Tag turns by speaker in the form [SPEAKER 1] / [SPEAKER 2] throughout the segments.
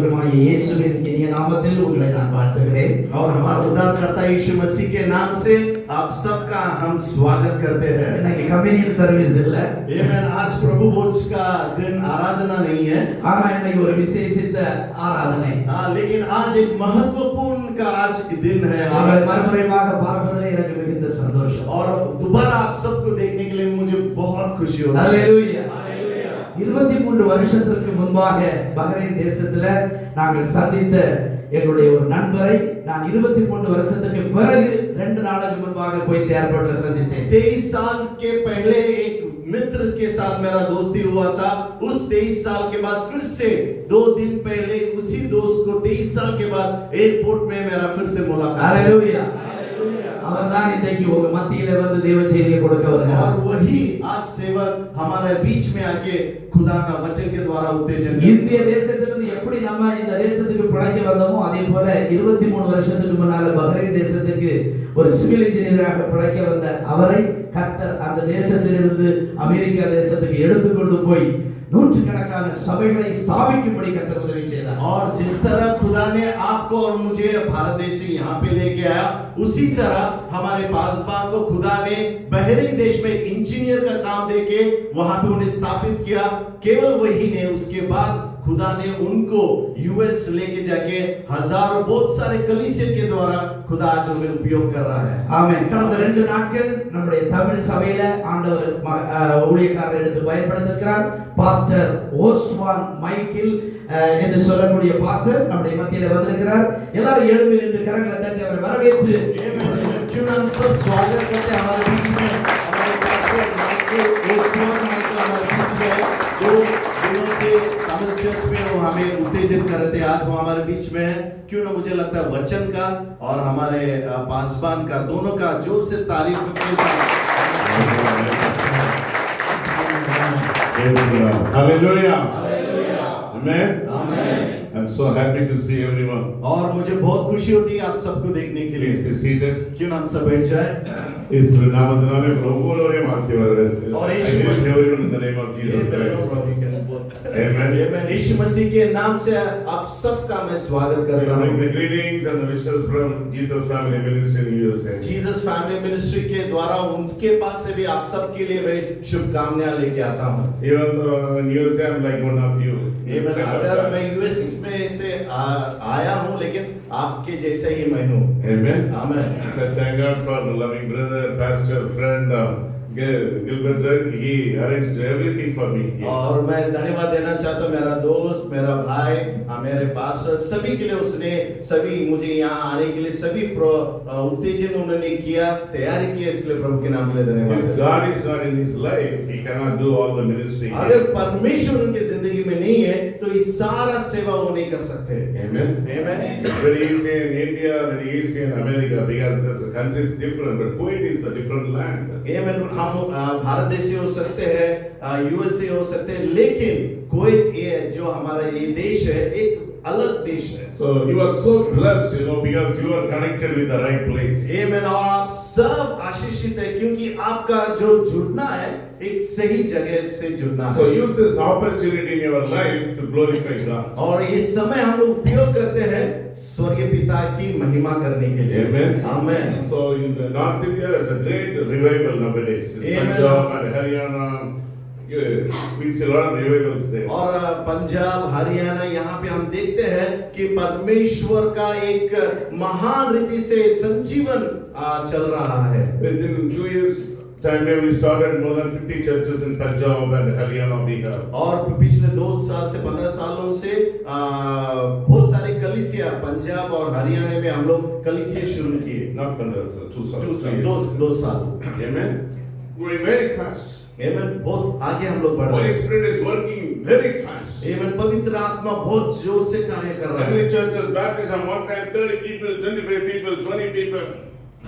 [SPEAKER 1] ரட்சகருமாகிய இயேசுவின் இனிய நாமத்தில் உங்களை நான் வாழ்த்துகிறேன்.
[SPEAKER 2] और हमारे उद्धारकर्ता यीशु मसीह के नाम से आप सबका हम स्वागत करते हैं.
[SPEAKER 1] இன்னைக்கு கம்யூனியன் சர்வீஸ் இல்ல.
[SPEAKER 2] आमेन. आज प्रभु भोज का दिन आराधना नहीं है.
[SPEAKER 1] ஆனா இன்னைக்கு ஒரு விசேஷித்த ஆராதனை.
[SPEAKER 2] लेकिन आज एक महत्वपूर्ण का आज दिन है.
[SPEAKER 1] மறுமுறையாக பார்ப்பதிலே எனக்கு மிகுந்த சந்தோஷம்.
[SPEAKER 2] और दोबारा आप सबको देखने के लिए मुझे बहुत खुशी होती है.
[SPEAKER 1] हालेलुया. 23 வருஷத்துக்கு முன்பாக பஹ்ரைன் தேசத்துல நாங்கள் சந்தித்த என்னுடைய ஒரு நண்பரை நான் 23 வருஷத்துக்கு பிறகு 2 நாளுக்கு முன்பாக போய் ஏர்போர்ட்ல சந்தித்தேன்.
[SPEAKER 2] 23 साल के पहले एक मित्र के साथ मेरा दोस्ती हुआ था. उस 23 साल के बाद फिर से 2 दिन पहले उसी दोस्त को 23 साल के बाद एयरपोर्ट में मेरा फिर से मुलाकात.
[SPEAKER 1] हालेलुया. அவர்தான் இன்னைக்கு உங்க மத்தியில வந்து தேவ செய்தியை கொடுக்க வருகிறார்.
[SPEAKER 2] और वही आज सेवक हमारे बीच में आके खुदा का वचन के द्वारा उत्तेजन.
[SPEAKER 1] இந்திய தேசத்திலிருந்து எப்படி நம்ம இந்த தேசத்துக்கு பிழைக்க வந்தோமோ அதே போல 23 வருஷத்துக்கு முன்னால பஹ்ரைன் தேசத்துக்கு ஒரு சிவில் இன்ஜினியராக பிழைக்க வந்த அவரை கர்த்தர் அந்த தேசத்திலிருந்து அமெரிக்கா தேசத்துக்கு எடுத்துக்கொண்டு போய் நூற்றுக்கணக்கான சபைகளை ஸ்தாபிக்கும்படி கர்த்தர் உதவி செய்தார்.
[SPEAKER 2] और जिस तरह खुदा ने आपको और मुझे भारत देश से यहाँ पे लेके आया, उसी तरह हमारे पासवान को खुदा ने बहरीन देश में इंजीनियर का काम देके वहां पे उन्हें स्थापित किया. केवल वही ने, उसके बाद खुदा ने उनको यूएस लेके जाके हजारों बहुत सारे कलीसिया के द्वारा खुदा आज उन्हें उपयोग कर रहा है.
[SPEAKER 1] ஆமென். கடந்த 2 நாட்கள் நம்முடைய தமிழ் சபையில ஆண்டவர் ஊழியக்காரர் எடுத்து பயன்படுத்தியிருக்கிறார். பாஸ்டர் ஓஸ்வான் மைக்கேல் என்று சொல்லக்கூடிய பாஸ்டர் நம்முடைய மத்தியில வந்திருக்கிறார். எல்லாரும் எழும்பி நின்று கரங்களை தட்டி அவரை வரவேற்று
[SPEAKER 2] क्यों हम सब स्वागत करते हैं हमारे बीच में हमारे पास्टर माइकल ओस्वान माइकल हमारे बीच में है, जो दिनों से तमिल चर्च में वो हमें उत्तेजित कर रहे थे. आज वो हमारे बीच में है. क्यों ना मुझे लगता है वचन का और हमारे पासवान का दोनों का जोर से तारीफ के साथ.
[SPEAKER 3] Hallelujah. Amen. I'm so happy to see everyone.
[SPEAKER 2] और मुझे बहुत खुशी होती है आप सबको देखने के लिए.
[SPEAKER 3] Please be seated.
[SPEAKER 2] क्यों ना हम सब बैठ जाए.
[SPEAKER 3] इस नामधना में प्रभु को लोग मानते हैं.
[SPEAKER 2] और यीशु
[SPEAKER 3] everyone in the name of Jesus Christ. Amen.
[SPEAKER 2] यीशु मसीह के नाम से आप सबका मैं स्वागत करता हूँ.
[SPEAKER 3] The greetings and the wishes from Jesus Family Ministry in USA.
[SPEAKER 2] Jesus family ministry के द्वारा उनके पास से भी आप सबके लिए मैं शुभकामनाएं लेके आता हूँ.
[SPEAKER 3] Even though in USA I'm like one of you.
[SPEAKER 2] अगर मैं यूएस में से आया हूँ, लेकिन आपके जैसे ही मैं हूँ.
[SPEAKER 3] Amen.
[SPEAKER 2] Amen.
[SPEAKER 3] So thank God for the loving brother, pastor, friend, Gilbert. He arranged everything for me.
[SPEAKER 2] और मैं धन्यवाद देना चाहता हूँ मेरा दोस्त, मेरा भाई, मेरे पास्टर सभी के लिए उसने सभी मुझे यहाँ आने के लिए सभी उत्तेजन उन्होंने किया, तैयारी की. इसलिए प्रभु के नाम के लिए धन्यवाद.
[SPEAKER 3] If God is not in his life, he cannot do all the ministry.
[SPEAKER 2] अगर परमेश्वर उनकी जिंदगी में नहीं है तो ये सारा सेवा वो नहीं कर सकते.
[SPEAKER 3] Amen.
[SPEAKER 2] Amen.
[SPEAKER 3] It's very easy in India, very easy in America, because the country is different, but Kuwait is a different land.
[SPEAKER 2] Amen. हम भारत देश से हो सकते हैं, यूएस से हो सकते हैं, लेकिन कुवैत ये जो हमारा ये देश है एक अलग देश है.
[SPEAKER 3] So you are so blessed, because you are connected with the right place.
[SPEAKER 2] Amen. और आप सब आशीषित है क्योंकि आपका जो जुड़ना है एक सही जगह से जुड़ना है.
[SPEAKER 3] So use this opportunity in your life to glorify God.
[SPEAKER 2] और ये समय हम लोग उपयोग करते हैं स्वर्गीय पिता की महिमा करने के लिए.
[SPEAKER 3] Amen.
[SPEAKER 2] Amen.
[SPEAKER 3] So in the North India, there's a great revival nowadays. In Punjab and Haryana, we see a lot of revivals there.
[SPEAKER 2] और पंजाब हरियाणा यहाँ पे हम देखते हैं कि परमेश्वर का एक महान रीति से संजीवन चल रहा है.
[SPEAKER 3] Within 2 years time we started more than 50 churches in Punjab and Haryana, Bihar.
[SPEAKER 2] और पिछले 2 साल से 15 सालों से बहुत सारे कलीसिया पंजाब और हरियाणा में हम लोग कलीसिया शुरू किए.
[SPEAKER 3] Not 15 साल, 2 साल.
[SPEAKER 2] 2 साल.
[SPEAKER 3] Amen. Going very fast.
[SPEAKER 2] Amen. बहुत आगे हम लोग बढ़ रहे
[SPEAKER 3] Holy
[SPEAKER 2] हैं.
[SPEAKER 3] Spirit is working very fast.
[SPEAKER 2] Amen. पवित्र आत्मा बहुत जोर से कार्य कर रहा है.
[SPEAKER 3] Many churches baptism one time 30 people, 25 people, 20 people.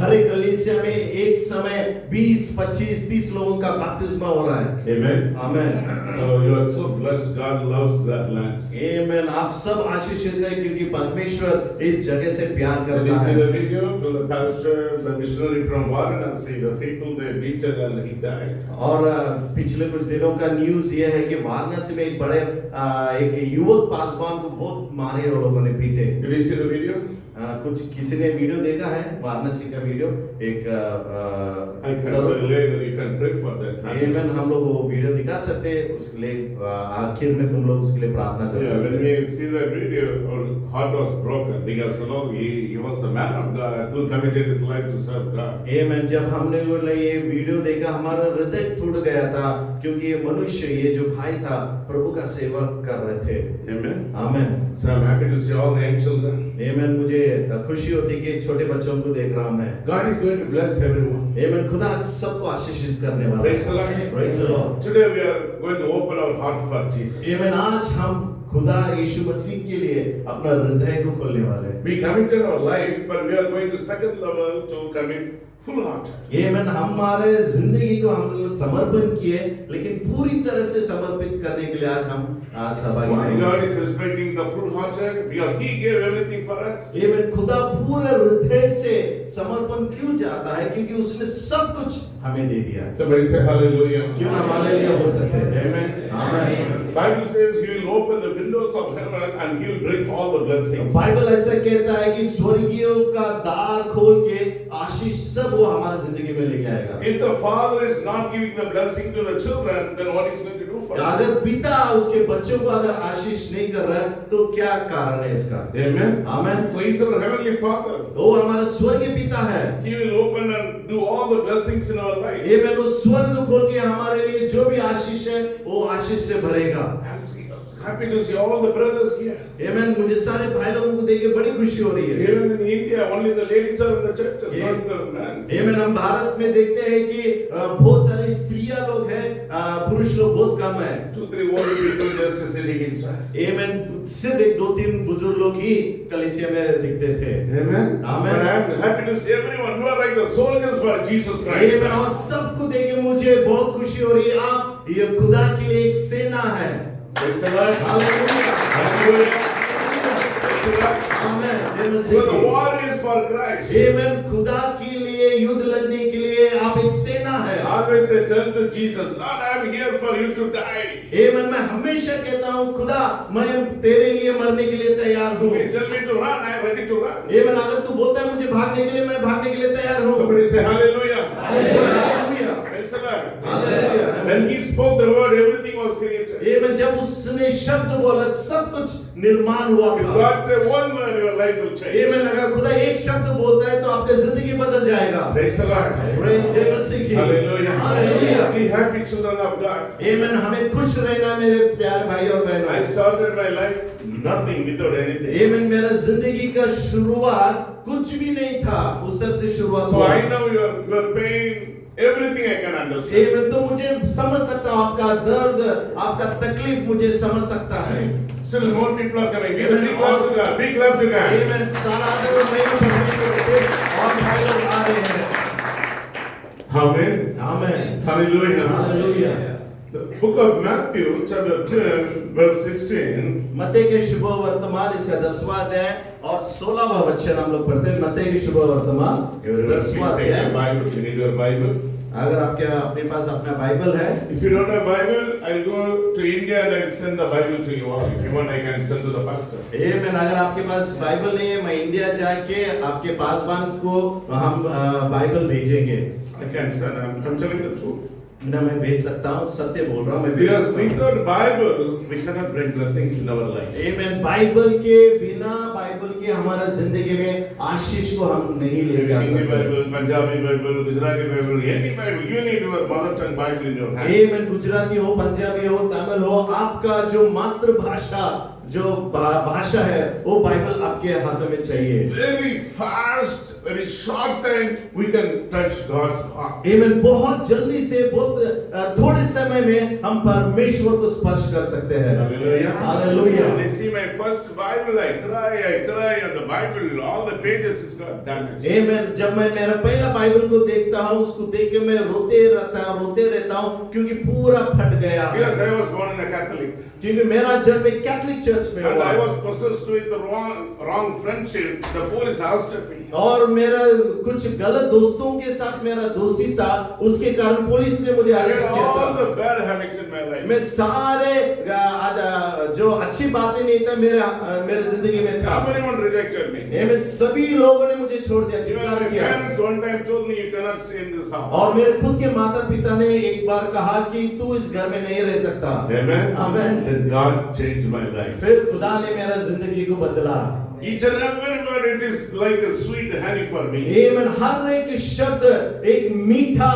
[SPEAKER 2] हर एक कलीसिया में एक समय 20, 25, 30 लोगों का बपतिस्मा हो रहा है।
[SPEAKER 3] Amen.
[SPEAKER 2] Amen.
[SPEAKER 3] So you are so blessed. God loves that land.
[SPEAKER 2] आमेन। आप सब आशीषित हैं क्योंकि परमेश्वर इस जगह से प्यार
[SPEAKER 3] Did
[SPEAKER 2] करता
[SPEAKER 3] you see
[SPEAKER 2] है।
[SPEAKER 3] the video from the pastor, the missionary from Varanasi? The people they beat him and he died.
[SPEAKER 2] और पिछले कुछ दिनों का न्यूज़ ये है कि वाराणसी में एक बड़े एक युवक पासवान को बहुत मारे और लोगों ने पीटे।
[SPEAKER 3] Did you see the video?
[SPEAKER 2] कुछ किसी ने वीडियो देखा है वाराणसी का वीडियो? एक
[SPEAKER 3] I can say later you can pray for that family.
[SPEAKER 2] आमेन। हम लोग वो वीडियो दिखा सकते हैं, उसके लिए आखिर में तुम लोग उसके लिए प्रार्थना कर
[SPEAKER 3] Yeah, when
[SPEAKER 2] सकते हैं।
[SPEAKER 3] we see that video, our heart was broken because you know he was the man of God who committed his life to serve God.
[SPEAKER 2] आमेन। जब हमने वो ये वीडियो देखा हमारा हृदय टूट गया था क्योंकि ये मनुष्य, ये जो भाई था, प्रभु का सेवक कर रहे थे।
[SPEAKER 3] Amen.
[SPEAKER 2] Amen.
[SPEAKER 3] So I'm happy to see all the young children.
[SPEAKER 2] आमेन। मुझे खुशी होती है कि छोटे बच्चों को देख रहा हूं मैं।
[SPEAKER 3] God is going to bless everyone.
[SPEAKER 2] आमेन। खुदा सबको आशीषित करने वाला
[SPEAKER 3] Praise the
[SPEAKER 2] है।
[SPEAKER 3] Lord.
[SPEAKER 2] Praise the Lord।
[SPEAKER 3] Today we are going to open our heart for Jesus.
[SPEAKER 2] आमेन। आज हम खुदा यीशु मसीह के लिए अपना हृदय को खोलने वाले हैं।
[SPEAKER 3] We committed our life, but we are going to second level to commit full heart.
[SPEAKER 2] आमेन। हमारे जिंदगी को हम समर्पण किए, लेकिन पूरी तरह से समर्पित करने के लिए आज हम सहभागी
[SPEAKER 3] Why
[SPEAKER 2] हैं।
[SPEAKER 3] God is expecting the full hearted? Because He gave everything for us.
[SPEAKER 2] आमेन। खुदा पूरे हृदय से समर्पण क्यों चाहता है? क्योंकि उसने सब कुछ हमें दे दिया है।
[SPEAKER 3] Somebody say hallelujah.
[SPEAKER 2] क्यों ना हालेलुया बोल सकते हैं?
[SPEAKER 3] Amen.
[SPEAKER 2] Amen.
[SPEAKER 3] Bible says He will open the windows of heaven and He will bring all the blessings.
[SPEAKER 2] Bible ऐसा कहता है कि स्वर्गीयों का द्वार खोल के आशीष सब वो हमारे जिंदगी में लेके आएगा।
[SPEAKER 3] If the father is not giving the blessing to the children, then what is going to do for us?
[SPEAKER 2] अगर पिता उसके बच्चों को अगर आशीष नहीं कर रहा है तो क्या कारण है इसका?
[SPEAKER 3] Amen.
[SPEAKER 2] Amen.
[SPEAKER 3] So He's our heavenly Father.
[SPEAKER 2] वो हमारा स्वर्गीय पिता है।
[SPEAKER 3] He will open and do all the blessings in our life.
[SPEAKER 2] ये मैं उस स्वर्ग खोल के हमारे लिए जो भी आशीष है वो आशीष से भरेगा।
[SPEAKER 3] I'm happy to see all the brothers here.
[SPEAKER 2] आमेन। मुझे सारे भाई लोगों को देख के बड़ी खुशी हो रही है।
[SPEAKER 3] Even in India, only the ladies are in the churches, not the men.
[SPEAKER 2] आमेन। हम भारत में देखते हैं कि बहुत सारे स्त्रियां लोग हैं, पुरुष लोग बहुत कम है।
[SPEAKER 3] 2-3 old people just sitting inside.
[SPEAKER 2] आमेन। सिर्फ एक 2-3 बुजुर्ग लोग ही कलीसिया में दिखते थे।
[SPEAKER 3] Amen.
[SPEAKER 2] Amen.
[SPEAKER 3] But I'm happy to see everyone. You are like the soldiers for Jesus Christ.
[SPEAKER 2] आमेन। और सबको देख के मुझे बहुत खुशी हो रही है। आप ये खुदा के लिए एक सेना है।
[SPEAKER 3] Praise the Lord.
[SPEAKER 2] Hallelujah.
[SPEAKER 3] Hallelujah. Praise the Lord.
[SPEAKER 2] Amen.
[SPEAKER 3] So the war is for Christ.
[SPEAKER 2] आमेन। खुदा के लिए युद्ध लड़ने के लिए आप एक सेना है।
[SPEAKER 3] Always say, tell to Jesus, Lord, I am here for you to die.
[SPEAKER 2] आमेन। मैं हमेशा कहता हूँ खुदा मैं तेरे लिए मरने के लिए तैयार हूँ।
[SPEAKER 3] If you tell me to run, I am ready to run.
[SPEAKER 2] आमेन। अगर तू बोलता है मुझे भागने के लिए, मैं भागने के लिए तैयार हूँ।
[SPEAKER 3] Somebody say hallelujah.
[SPEAKER 2] Hallelujah.
[SPEAKER 3] Praise the Lord.
[SPEAKER 2] Hallelujah.
[SPEAKER 3] When He spoke the word, everything was created.
[SPEAKER 2] आमेन। जब उसने शब्द बोला सब कुछ निर्माण हुआ
[SPEAKER 3] If
[SPEAKER 2] था।
[SPEAKER 3] God say one word, your life will change.
[SPEAKER 2] आमेन। अगर खुदा एक शब्द बोलता है तो आपकी जिंदगी बदल जाएगा।
[SPEAKER 3] Praise the Lord.
[SPEAKER 2] प्रेज जय मसीह की।
[SPEAKER 3] Hallelujah.
[SPEAKER 2] Hallelujah.
[SPEAKER 3] Be happy, children of God.
[SPEAKER 2] आमेन। हमें खुश रहना मेरे प्यारे भाई और
[SPEAKER 3] I
[SPEAKER 2] बहनों।
[SPEAKER 3] started my life nothing without anything.
[SPEAKER 2] आमेन। मेरा जिंदगी का शुरुआत कुछ भी नहीं था, उस तरह से शुरुआत
[SPEAKER 3] So
[SPEAKER 2] हुआ।
[SPEAKER 3] I know your pain, everything I can understand.
[SPEAKER 2] आमेन। तो मुझे समझ सकता हूँ आपका दर्द, आपका तकलीफ मुझे समझ सकता है।
[SPEAKER 3] Still more people are coming. Give a big clap to God. Big clap to God.
[SPEAKER 2] आमेन। सारा आदर और महिमा परमेश्वर को दे और भाई लोग आ रहे हैं।
[SPEAKER 3] Amen.
[SPEAKER 2] Amen.
[SPEAKER 3] Hallelujah.
[SPEAKER 2] Hallelujah.
[SPEAKER 3] The book of Matthew, chapter 10, verse 16.
[SPEAKER 2] मत्ती के शुभ वर्तमान इसका 10वां अध्याय और 16वां वचन हम लोग पढ़ते हैं। मत्ती के शुभ वर्तमान
[SPEAKER 3] Everyone, please
[SPEAKER 2] 10वां
[SPEAKER 3] take your
[SPEAKER 2] अध्याय।
[SPEAKER 3] Bible. You need your Bible.
[SPEAKER 2] अगर आपके अपने पास अपना बाइबल है,
[SPEAKER 3] If you don't have Bible, I'll go to India and I'll send the Bible to you all. If you want, I can send to the pastor.
[SPEAKER 2] आमेन। अगर आपके पास Bible नहीं है, मैं इंडिया जाके आपके पासवान को हम बाइबल भेजेंगे।
[SPEAKER 3] I can send. I'm telling the truth.
[SPEAKER 2] ना मैं भेज सकता हूँ, सत्य बोल रहा हूँ, मैं भेज
[SPEAKER 3] Because
[SPEAKER 2] सकता हूँ।
[SPEAKER 3] without Bible, we cannot bring blessings in our life.
[SPEAKER 2] Amen. Bible के बिना, बाइबल के हमारा जिंदगी में आशीष को हम नहीं लेके आ
[SPEAKER 3] Hindi
[SPEAKER 2] सकते।
[SPEAKER 3] Bible, Punjabi Bible, Gujarati Bible, any Bible, you need your mother tongue Bible in your hand.
[SPEAKER 2] आमेन। गुजराती हो, पंजाबी हो, तमिल हो, आपका जो मातृभाषा जो भाषा है वो बाइबल आपके हाथ में चाहिए।
[SPEAKER 3] Very fast, very short time, we can touch God's heart.
[SPEAKER 2] आमीन। बहुत जल्दी से बहुत थोड़े समय में हम परमेश्वर को स्पर्श कर सकते हैं।
[SPEAKER 3] Hallelujah.
[SPEAKER 2] Hallelujah.
[SPEAKER 3] When I see my first Bible, I cry, and the Bible, all the pages is got damaged.
[SPEAKER 2] आमीन। जब मैं मेरा पहला बाइबल को देखता हूँ, उसको देख के मैं रोते रहता हूँ क्योंकि पूरा फट गया है।
[SPEAKER 3] Because I was born in a Catholic.
[SPEAKER 2] क्योंकि मेरा जन्म एक कैथोलिक चर्च में
[SPEAKER 3] And
[SPEAKER 2] हुआ
[SPEAKER 3] I was possessed with the wrong friendship. The police arrested me.
[SPEAKER 2] और मेरा कुछ गलत दोस्तों के साथ मेरा दोस्ती था, उसके कारण पुलिस ने मुझे
[SPEAKER 3] I
[SPEAKER 2] अरेस्ट
[SPEAKER 3] had
[SPEAKER 2] किया
[SPEAKER 3] all
[SPEAKER 2] था।
[SPEAKER 3] the bad habits in my life.
[SPEAKER 2] मैं सारे जो अच्छी बातें नहीं था मेरे जिंदगी में था।
[SPEAKER 3] Everyone rejected me.
[SPEAKER 2] आमीन। सभी लोगों ने मुझे छोड़ दिया,
[SPEAKER 3] Even
[SPEAKER 2] धिक्कार
[SPEAKER 3] my
[SPEAKER 2] किया।
[SPEAKER 3] parents one time told me, you cannot stay in this house.
[SPEAKER 2] और मेरे खुद के माता पिता ने एक बार कहा कि तू इस घर में नहीं रह सकता।
[SPEAKER 3] Amen.
[SPEAKER 2] Amen.
[SPEAKER 3] Then God changed my life.
[SPEAKER 2] फिर खुदा ने मेरा जिंदगी को बदला।
[SPEAKER 3] Each and every word, it is like a sweet honey for me.
[SPEAKER 2] आमीन। हर एक शब्द एक मीठा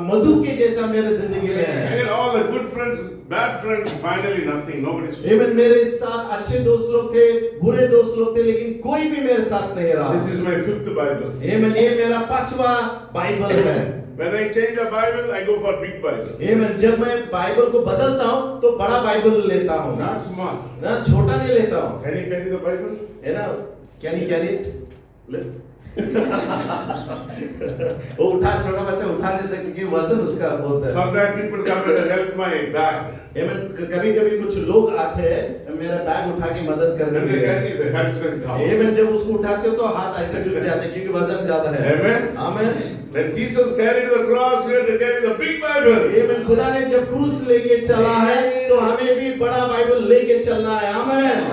[SPEAKER 2] मधु के जैसा मेरे जिंदगी में
[SPEAKER 3] I
[SPEAKER 2] है।
[SPEAKER 3] had all the good friends, bad friends, finally nothing, nobody's.
[SPEAKER 2] आमीन। मेरे साथ अच्छे दोस्त लोग थे, बुरे दोस्त लोग थे, लेकिन कोई भी मेरे साथ नहीं रहा।
[SPEAKER 3] This is my fifth Bible.
[SPEAKER 2] आमीन। ये मेरा 5वां बाइबल है।
[SPEAKER 3] When I change a Bible, I go for big Bible.
[SPEAKER 2] आमीन। जब मैं बाइबल को बदलता हूँ तो बड़ा बाइबल लेता हूँ,
[SPEAKER 3] Not small.
[SPEAKER 2] ना छोटा नहीं लेता हूँ।
[SPEAKER 3] Can you carry the Bible?
[SPEAKER 2] है ना? Can you carry it? वो छोटा बच्चा उठा नहीं सकता क्योंकि वजन उसका बहुत है।
[SPEAKER 3] Sometimes people come and help my bag.
[SPEAKER 2] आमीन। कभी-कभी कुछ लोग आते हैं मेरा बैग उठा के मदद करने
[SPEAKER 3] When
[SPEAKER 2] के
[SPEAKER 3] they
[SPEAKER 2] लिए।
[SPEAKER 3] carry the hands went down.
[SPEAKER 2] आमीन। जब उसको उठाते हो तो हाथ ऐसे झुक जाते हैं क्योंकि वजन ज्यादा है।
[SPEAKER 3] Amen.
[SPEAKER 2] आमीन।
[SPEAKER 3] When Jesus carried the cross, we had to carry the big Bible.
[SPEAKER 2] आमीन। खुदा ने जब क्रूस लेके चला है तो हमें भी बड़ा बाइबल लेके चलना है। आमीन।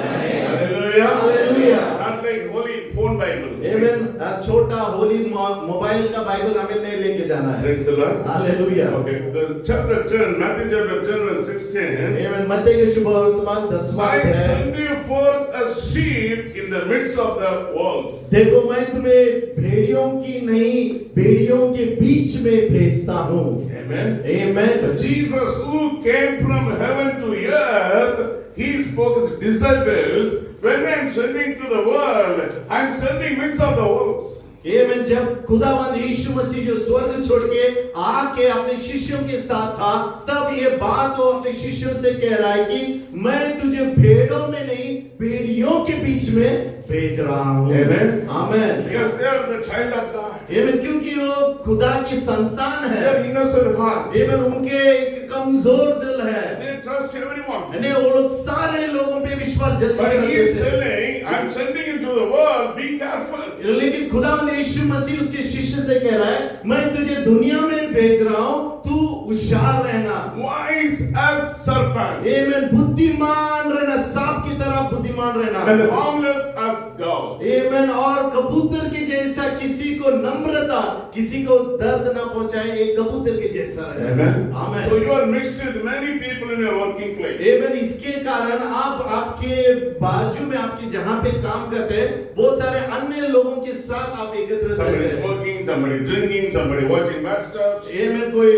[SPEAKER 3] Hallelujah.
[SPEAKER 2] Hallelujah.
[SPEAKER 3] Not like holy phone Bible.
[SPEAKER 2] आमीन। छोटा होली मोबाइल का बाइबल हमें नहीं लेके जाना है।
[SPEAKER 3] Praise the Lord.
[SPEAKER 2] Hallelujah.
[SPEAKER 3] Okay, the chapter 10, Matthew chapter 10 verse 16.
[SPEAKER 2] आमीन। मत्ती के शुभ वर्तमान 10वां
[SPEAKER 3] I
[SPEAKER 2] अध्याय।
[SPEAKER 3] send you forth as sheep in the midst of the wolves.
[SPEAKER 2] देखो मैं तुम्हें भेड़ियों की नहीं भेड़ियों के बीच में भेजता हूँ।
[SPEAKER 3] Amen.
[SPEAKER 2] आमीन।
[SPEAKER 3] Jesus who came from heaven to earth, he spoke his disciples, when I am sending to the world, I am sending midst of the wolves.
[SPEAKER 2] आमीन। जब खुदावंद यीशु मसीह जो स्वर्ग छोड़ के आके अपने शिष्यों के साथ था, तब ये बात वो अपने शिष्यों से कह रहा है कि मैं तुझे भेड़ों में नहीं भेड़ियों के बीच में भेज रहा हूँ।
[SPEAKER 3] Amen.
[SPEAKER 2] आमीन।
[SPEAKER 3] Because they are the child of God.
[SPEAKER 2] आमीन। क्योंकि वो खुदा की संतान
[SPEAKER 3] They
[SPEAKER 2] है।
[SPEAKER 3] are innocent heart.
[SPEAKER 2] आमीन। उनके एक कमजोर दिल है।
[SPEAKER 3] They trust everyone.
[SPEAKER 2] यानी वो लोग सारे लोगों पे विश्वास जल्दी से
[SPEAKER 3] But he is
[SPEAKER 2] रखते थे।
[SPEAKER 3] telling, I am sending into the world, be careful.
[SPEAKER 2] लेकिन खुदावंद यीशु मसीह उसके शिष्य से कह रहा है, मैं तुझे दुनिया में भेज रहा हूँ, तू होशियार रहना।
[SPEAKER 3] Wise as serpent
[SPEAKER 2] आमीन। बुद्धिमान रहना, सांप की तरह बुद्धिमान रहना।
[SPEAKER 3] and harmless as dove.
[SPEAKER 2] आमीन। और कबूतर के जैसा, किसी को नम्रता, किसी को दर्द ना पहुंचाए, एक कबूतर के जैसा रहे।
[SPEAKER 3] Amen.
[SPEAKER 2] आमीन।
[SPEAKER 3] So you are mixed with many people in your working place.
[SPEAKER 2] आमीन। इसके कारण आप आपके बाजू में आपके जहां पे काम करते हैं बहुत सारे अन्य लोगों के साथ आप एकत्रित
[SPEAKER 3] Somebody
[SPEAKER 2] रहते
[SPEAKER 3] is
[SPEAKER 2] हैं।
[SPEAKER 3] smoking, somebody drinking, somebody watching bad stuff.
[SPEAKER 2] आमीन। कोई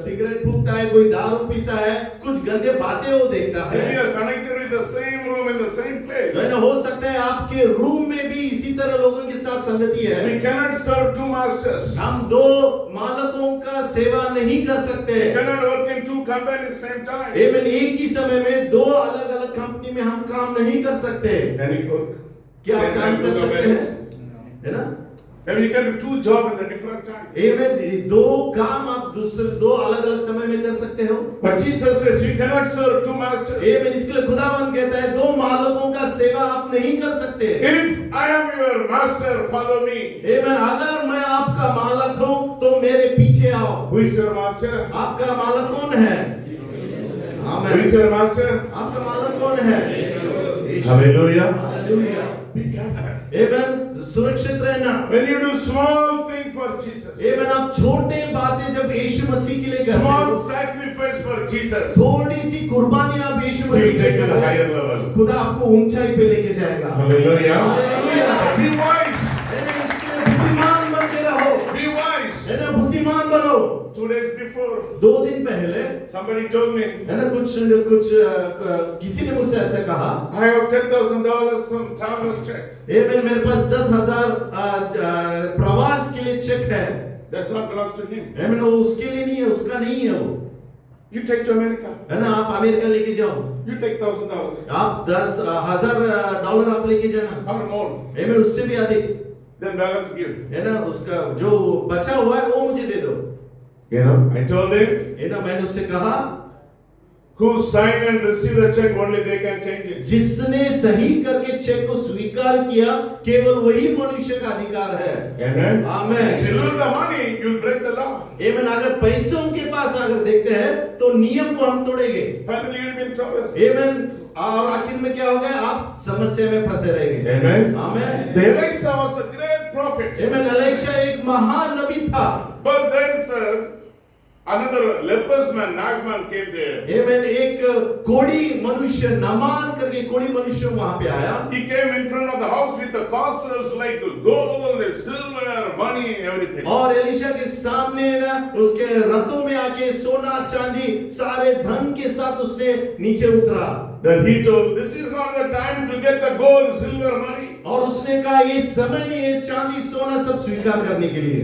[SPEAKER 2] सिगरेट फूकता है, कोई दारू पीता है, कुछ गंदे बातें वो देखता है।
[SPEAKER 3] Maybe you are connected with the same room in the same place.
[SPEAKER 2] हो सकता है आपके रूम में भी इसी तरह लोगों के साथ संगति है।
[SPEAKER 3] We cannot serve two masters.
[SPEAKER 2] हम दो मालकों का सेवा नहीं कर सकते।
[SPEAKER 3] We cannot work in two companies same time.
[SPEAKER 2] आमीन। एक ही समय में दो अलग अलग कंपनी में हम काम नहीं कर सकते।
[SPEAKER 3] Can you work?
[SPEAKER 2] क्या आप
[SPEAKER 3] same
[SPEAKER 2] काम
[SPEAKER 3] time
[SPEAKER 2] कर
[SPEAKER 3] two
[SPEAKER 2] सकते
[SPEAKER 3] companies?
[SPEAKER 2] हैं? है ना?
[SPEAKER 3] Maybe you can do two jobs at a different time.
[SPEAKER 2] आमीन। दो काम आप दूसरे दो अलग अलग समय में कर सकते हो।
[SPEAKER 3] But Jesus says you cannot serve two masters.
[SPEAKER 2] आमीन। इसके लिए खुदावंद कहता है दो मालकों का सेवा आप नहीं कर सकते।
[SPEAKER 3] If I am your master, follow me.
[SPEAKER 2] आमीन। अगर मैं आपका मालक हूं तो मेरे पीछे आओ।
[SPEAKER 3] Who is your master?
[SPEAKER 2] आपका मालक कौन है?
[SPEAKER 3] Who
[SPEAKER 2] आमीन।
[SPEAKER 3] is your master?
[SPEAKER 2] आपका मालक कौन है?
[SPEAKER 3] Hallelujah.
[SPEAKER 2] हालेलुया।
[SPEAKER 3] Be careful.
[SPEAKER 2] आमीन। सुरक्षित रहना।
[SPEAKER 3] When you do small things for Jesus,
[SPEAKER 2] आमीन। आप छोटे बातें जब यीशु मसीह के लिए करते
[SPEAKER 3] small
[SPEAKER 2] हो,
[SPEAKER 3] sacrifice for Jesus,
[SPEAKER 2] थोड़ी सी कुर्बानी आप यीशु
[SPEAKER 3] He
[SPEAKER 2] मसीह
[SPEAKER 3] will
[SPEAKER 2] के
[SPEAKER 3] take you
[SPEAKER 2] लिए
[SPEAKER 3] to the
[SPEAKER 2] करो,
[SPEAKER 3] higher level.
[SPEAKER 2] खुदा आपको ऊंचाई पे लेके जाएगा।
[SPEAKER 3] Hallelujah.
[SPEAKER 2] हालेलुया।
[SPEAKER 3] Be wise.
[SPEAKER 2] आमीन। इसके लिए बुद्धिमान बन के रहो।
[SPEAKER 3] Be wise
[SPEAKER 2] है ना? बुद्धिमान बनो।
[SPEAKER 3] to 2 days before,
[SPEAKER 2] 2 दिन पहले
[SPEAKER 3] somebody told me,
[SPEAKER 2] है ना कुछ किसी ने मुझसे ऐसे कहा,
[SPEAKER 3] I have $10,000 from Thomas check.
[SPEAKER 2] मेरे पास 10,000 प्रवास के लिए चेक है।
[SPEAKER 3] That's not belongs to him.
[SPEAKER 2] वो उसके लिए नहीं है, उसका नहीं है वो,
[SPEAKER 3] You take to America.
[SPEAKER 2] है ना। आप अमेरिका लेके जाओ,
[SPEAKER 3] You take $1,000
[SPEAKER 2] आप $10,000 आप लेके जाना,
[SPEAKER 3] or more.
[SPEAKER 2] उससे भी अधिक,
[SPEAKER 3] Then balance give.
[SPEAKER 2] है ना। उसका जो बचा हुआ है वो मुझे दे दो।
[SPEAKER 3] You know, I told him,
[SPEAKER 2] है ना, मैंने उससे कहा,
[SPEAKER 3] who sign and receive the check, only they can change it.
[SPEAKER 2] जिसने सही करके चेक को स्वीकार किया केवल वही मनुष्य का अधिकार है।
[SPEAKER 3] Amen.
[SPEAKER 2] Amen.
[SPEAKER 3] If you lose the money, you'll break the law.
[SPEAKER 2] आमेन। अगर पैसों के पास अगर देखते हैं तो नियम को हम तोड़ेंगे।
[SPEAKER 3] Finally, you'll be in trouble.
[SPEAKER 2] आमेन। और आखिर में क्या होगा, आप समस्या में फंसे रहेंगे।
[SPEAKER 3] Amen.
[SPEAKER 2] Amen.
[SPEAKER 3] The Elisha was a great prophet.
[SPEAKER 2] Amen. Elisha एक महान नबी था।
[SPEAKER 3] But then, sir, another leprous man, Naaman, came there.
[SPEAKER 2] आमेन। एक कोढ़ी मनुष्य, नामान करके कोढ़ी मनुष्य वहां पे आया।
[SPEAKER 3] He came in front of the house with the castles like gold, silver, money, everything.
[SPEAKER 2] और एलीशा के सामने ना उसके रथों में आके सोना चांदी सारे धन के साथ उसने नीचे उतरा।
[SPEAKER 3] Then he told, this is not the time to get the gold, silver, money.
[SPEAKER 2] और उसने कहा ये समय नहीं है चांदी सोना सब स्वीकार करने के लिए।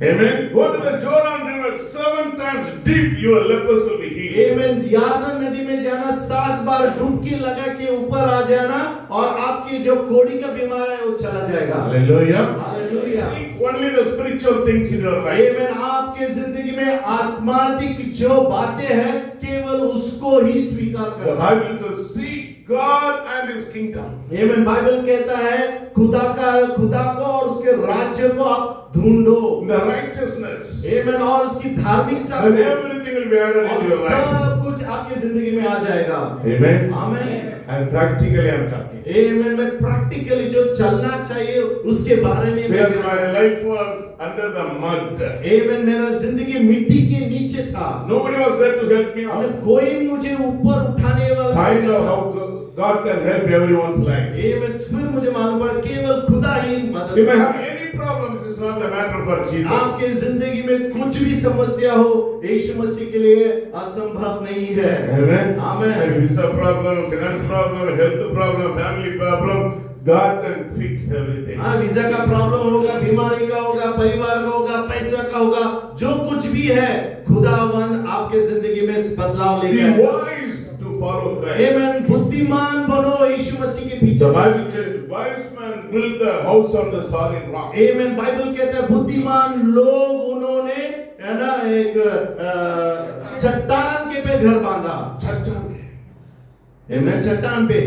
[SPEAKER 3] Amen. Go to the Jordan River 7 times deep, your lepers will be healed.
[SPEAKER 2] आमेन। यार्दन नदी में जाना 7 बार डुबकी लगा के ऊपर आ जाना और आपकी जो कोढ़ी का बीमार है वो चला जाएगा।
[SPEAKER 3] Hallelujah.
[SPEAKER 2] Hallelujah.
[SPEAKER 3] Seek only the spiritual things in your life.
[SPEAKER 2] आमेन। आपके जिंदगी में आत्माधिक जो बातें हैं केवल उसको ही स्वीकार
[SPEAKER 3] The
[SPEAKER 2] करना।
[SPEAKER 3] Bible says, seek God and His kingdom.
[SPEAKER 2] Amen. Bible कहता है खुदा को और उसके राज्य को आप ढूंढो,
[SPEAKER 3] The righteousness.
[SPEAKER 2] आमेन, और उसकी धार्मिकता
[SPEAKER 3] And
[SPEAKER 2] को,
[SPEAKER 3] everything will be added
[SPEAKER 2] और
[SPEAKER 3] in your life.
[SPEAKER 2] सब कुछ आपकी जिंदगी में आ जाएगा।
[SPEAKER 3] Amen.
[SPEAKER 2] Amen.
[SPEAKER 3] And practically I'm talking.
[SPEAKER 2] आमेन। मैं प्रैक्टिकली जो चलना चाहिए उसके बारे में
[SPEAKER 3] Because my life was under the mud.
[SPEAKER 2] आमेन। मेरा जिंदगी मिट्टी के नीचे था,
[SPEAKER 3] Nobody was there to help me out.
[SPEAKER 2] कोई मुझे ऊपर उठाने वाला
[SPEAKER 3] So I
[SPEAKER 2] नहीं
[SPEAKER 3] know
[SPEAKER 2] था।
[SPEAKER 3] how God can help everyone's life.
[SPEAKER 2] आमेन। फिर मुझे मालूम पड़ा केवल खुदा ही मदद।
[SPEAKER 3] If I have any problems, it's not the matter for Jesus.
[SPEAKER 2] आपके जिंदगी में कुछ भी समस्या हो यीशु मसीह के लिए असंभव नहीं है।
[SPEAKER 3] Amen.
[SPEAKER 2] Amen.
[SPEAKER 3] Like visa problem, finance problem, health problem, family problem, God can fix everything.
[SPEAKER 2] हाँ, वीजा का प्रॉब्लम होगा, बीमारी का होगा, परिवार का होगा, पैसा का होगा, जो कुछ भी है खुदावन आपके जिंदगी में बदलाव
[SPEAKER 3] Be
[SPEAKER 2] लेकर।
[SPEAKER 3] wise to follow Christ.
[SPEAKER 2] आमेन। बुद्धिमान बनो यीशु मसीह के पीछे।
[SPEAKER 3] The Bible says, wise man build the house on the solid rock.
[SPEAKER 2] Amen. Bible कहता है बुद्धिमान लोग उन्होंने है ना एक चट्टान के पे घर बांधा।
[SPEAKER 3] चट्टान पे।
[SPEAKER 2] आमेन। चट्टान पे,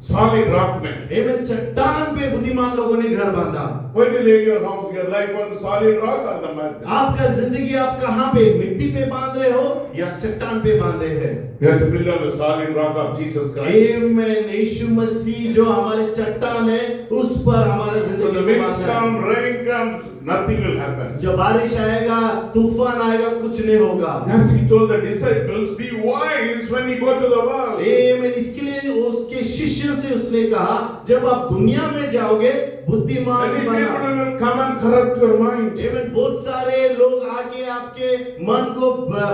[SPEAKER 3] Solid rock में।
[SPEAKER 2] आमेन। चट्टान पे बुद्धिमान लोगों ने घर बांधा।
[SPEAKER 3] Where do you lay your house, your life on the solid rock or the mud?
[SPEAKER 2] आपका जिंदगी आप कहाँ पे, मिट्टी पे बांध रहे हो या चट्टान पे बांधे हैं?
[SPEAKER 3] You have to build on the solid rock of Jesus Christ.
[SPEAKER 2] आमेन। यीशु मसीह जो हमारे चट्टान है उस पर हमारे
[SPEAKER 3] So
[SPEAKER 2] जिंदगी
[SPEAKER 3] the
[SPEAKER 2] को
[SPEAKER 3] winds
[SPEAKER 2] बांधना है।
[SPEAKER 3] come, rain comes, nothing will happen.
[SPEAKER 2] जो बारिश आएगा, तूफान आएगा, कुछ नहीं होगा।
[SPEAKER 3] As he told the disciples, be wise when you go to the world.
[SPEAKER 2] आमेन। इसके लिए उसके शिष्यों से उसने कहा जब आप दुनिया में जाओगे बुद्धिमान
[SPEAKER 3] Many
[SPEAKER 2] बना।
[SPEAKER 3] people will come and corrupt your mind.
[SPEAKER 2] आमेन। बहुत सारे लोग आके आपके मन को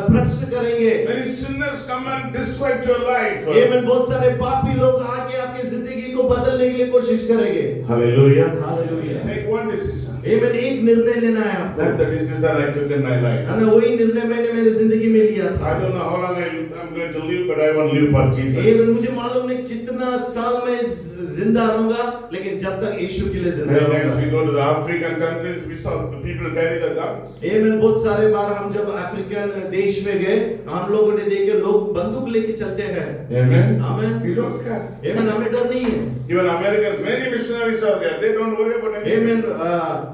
[SPEAKER 2] भ्रष्ट करेंगे।
[SPEAKER 3] Many sinners come and destroy your life.
[SPEAKER 2] आमेन। बहुत सारे पापी लोग आके आपकी जिंदगी को बदलने के लिए कोशिश करेंगे।
[SPEAKER 3] Hallelujah.
[SPEAKER 2] Hallelujah.
[SPEAKER 3] Take one decision.
[SPEAKER 2] आमेन। एक निर्णय लेना है आपको।
[SPEAKER 3] That's the decision I took in my life.
[SPEAKER 2] है ना, वही निर्णय मैंने मेरी जिंदगी में लिया था।
[SPEAKER 3] I don't know how long I'm going to live, but I want to live for Jesus.
[SPEAKER 2] आमेन। मुझे मालूम नहीं कितना साल में जिंदा रहूंगा, लेकिन जब तक यीशु के लिए जिंदा
[SPEAKER 3] Many times
[SPEAKER 2] रहूंगा।
[SPEAKER 3] we go to the African countries, we saw the people carry the guns.
[SPEAKER 2] आमेन। बहुत सारे बार हम जब अफ्रीकन देश में गए हम लोगों ने देखे लोग बंदूक लेके चलते हैं।
[SPEAKER 3] Amen.
[SPEAKER 2] Amen.
[SPEAKER 3] We don't scare.
[SPEAKER 2] आमेन। हमें डर नहीं है।
[SPEAKER 3] Even Americans, many missionaries are there. They don't worry about anything.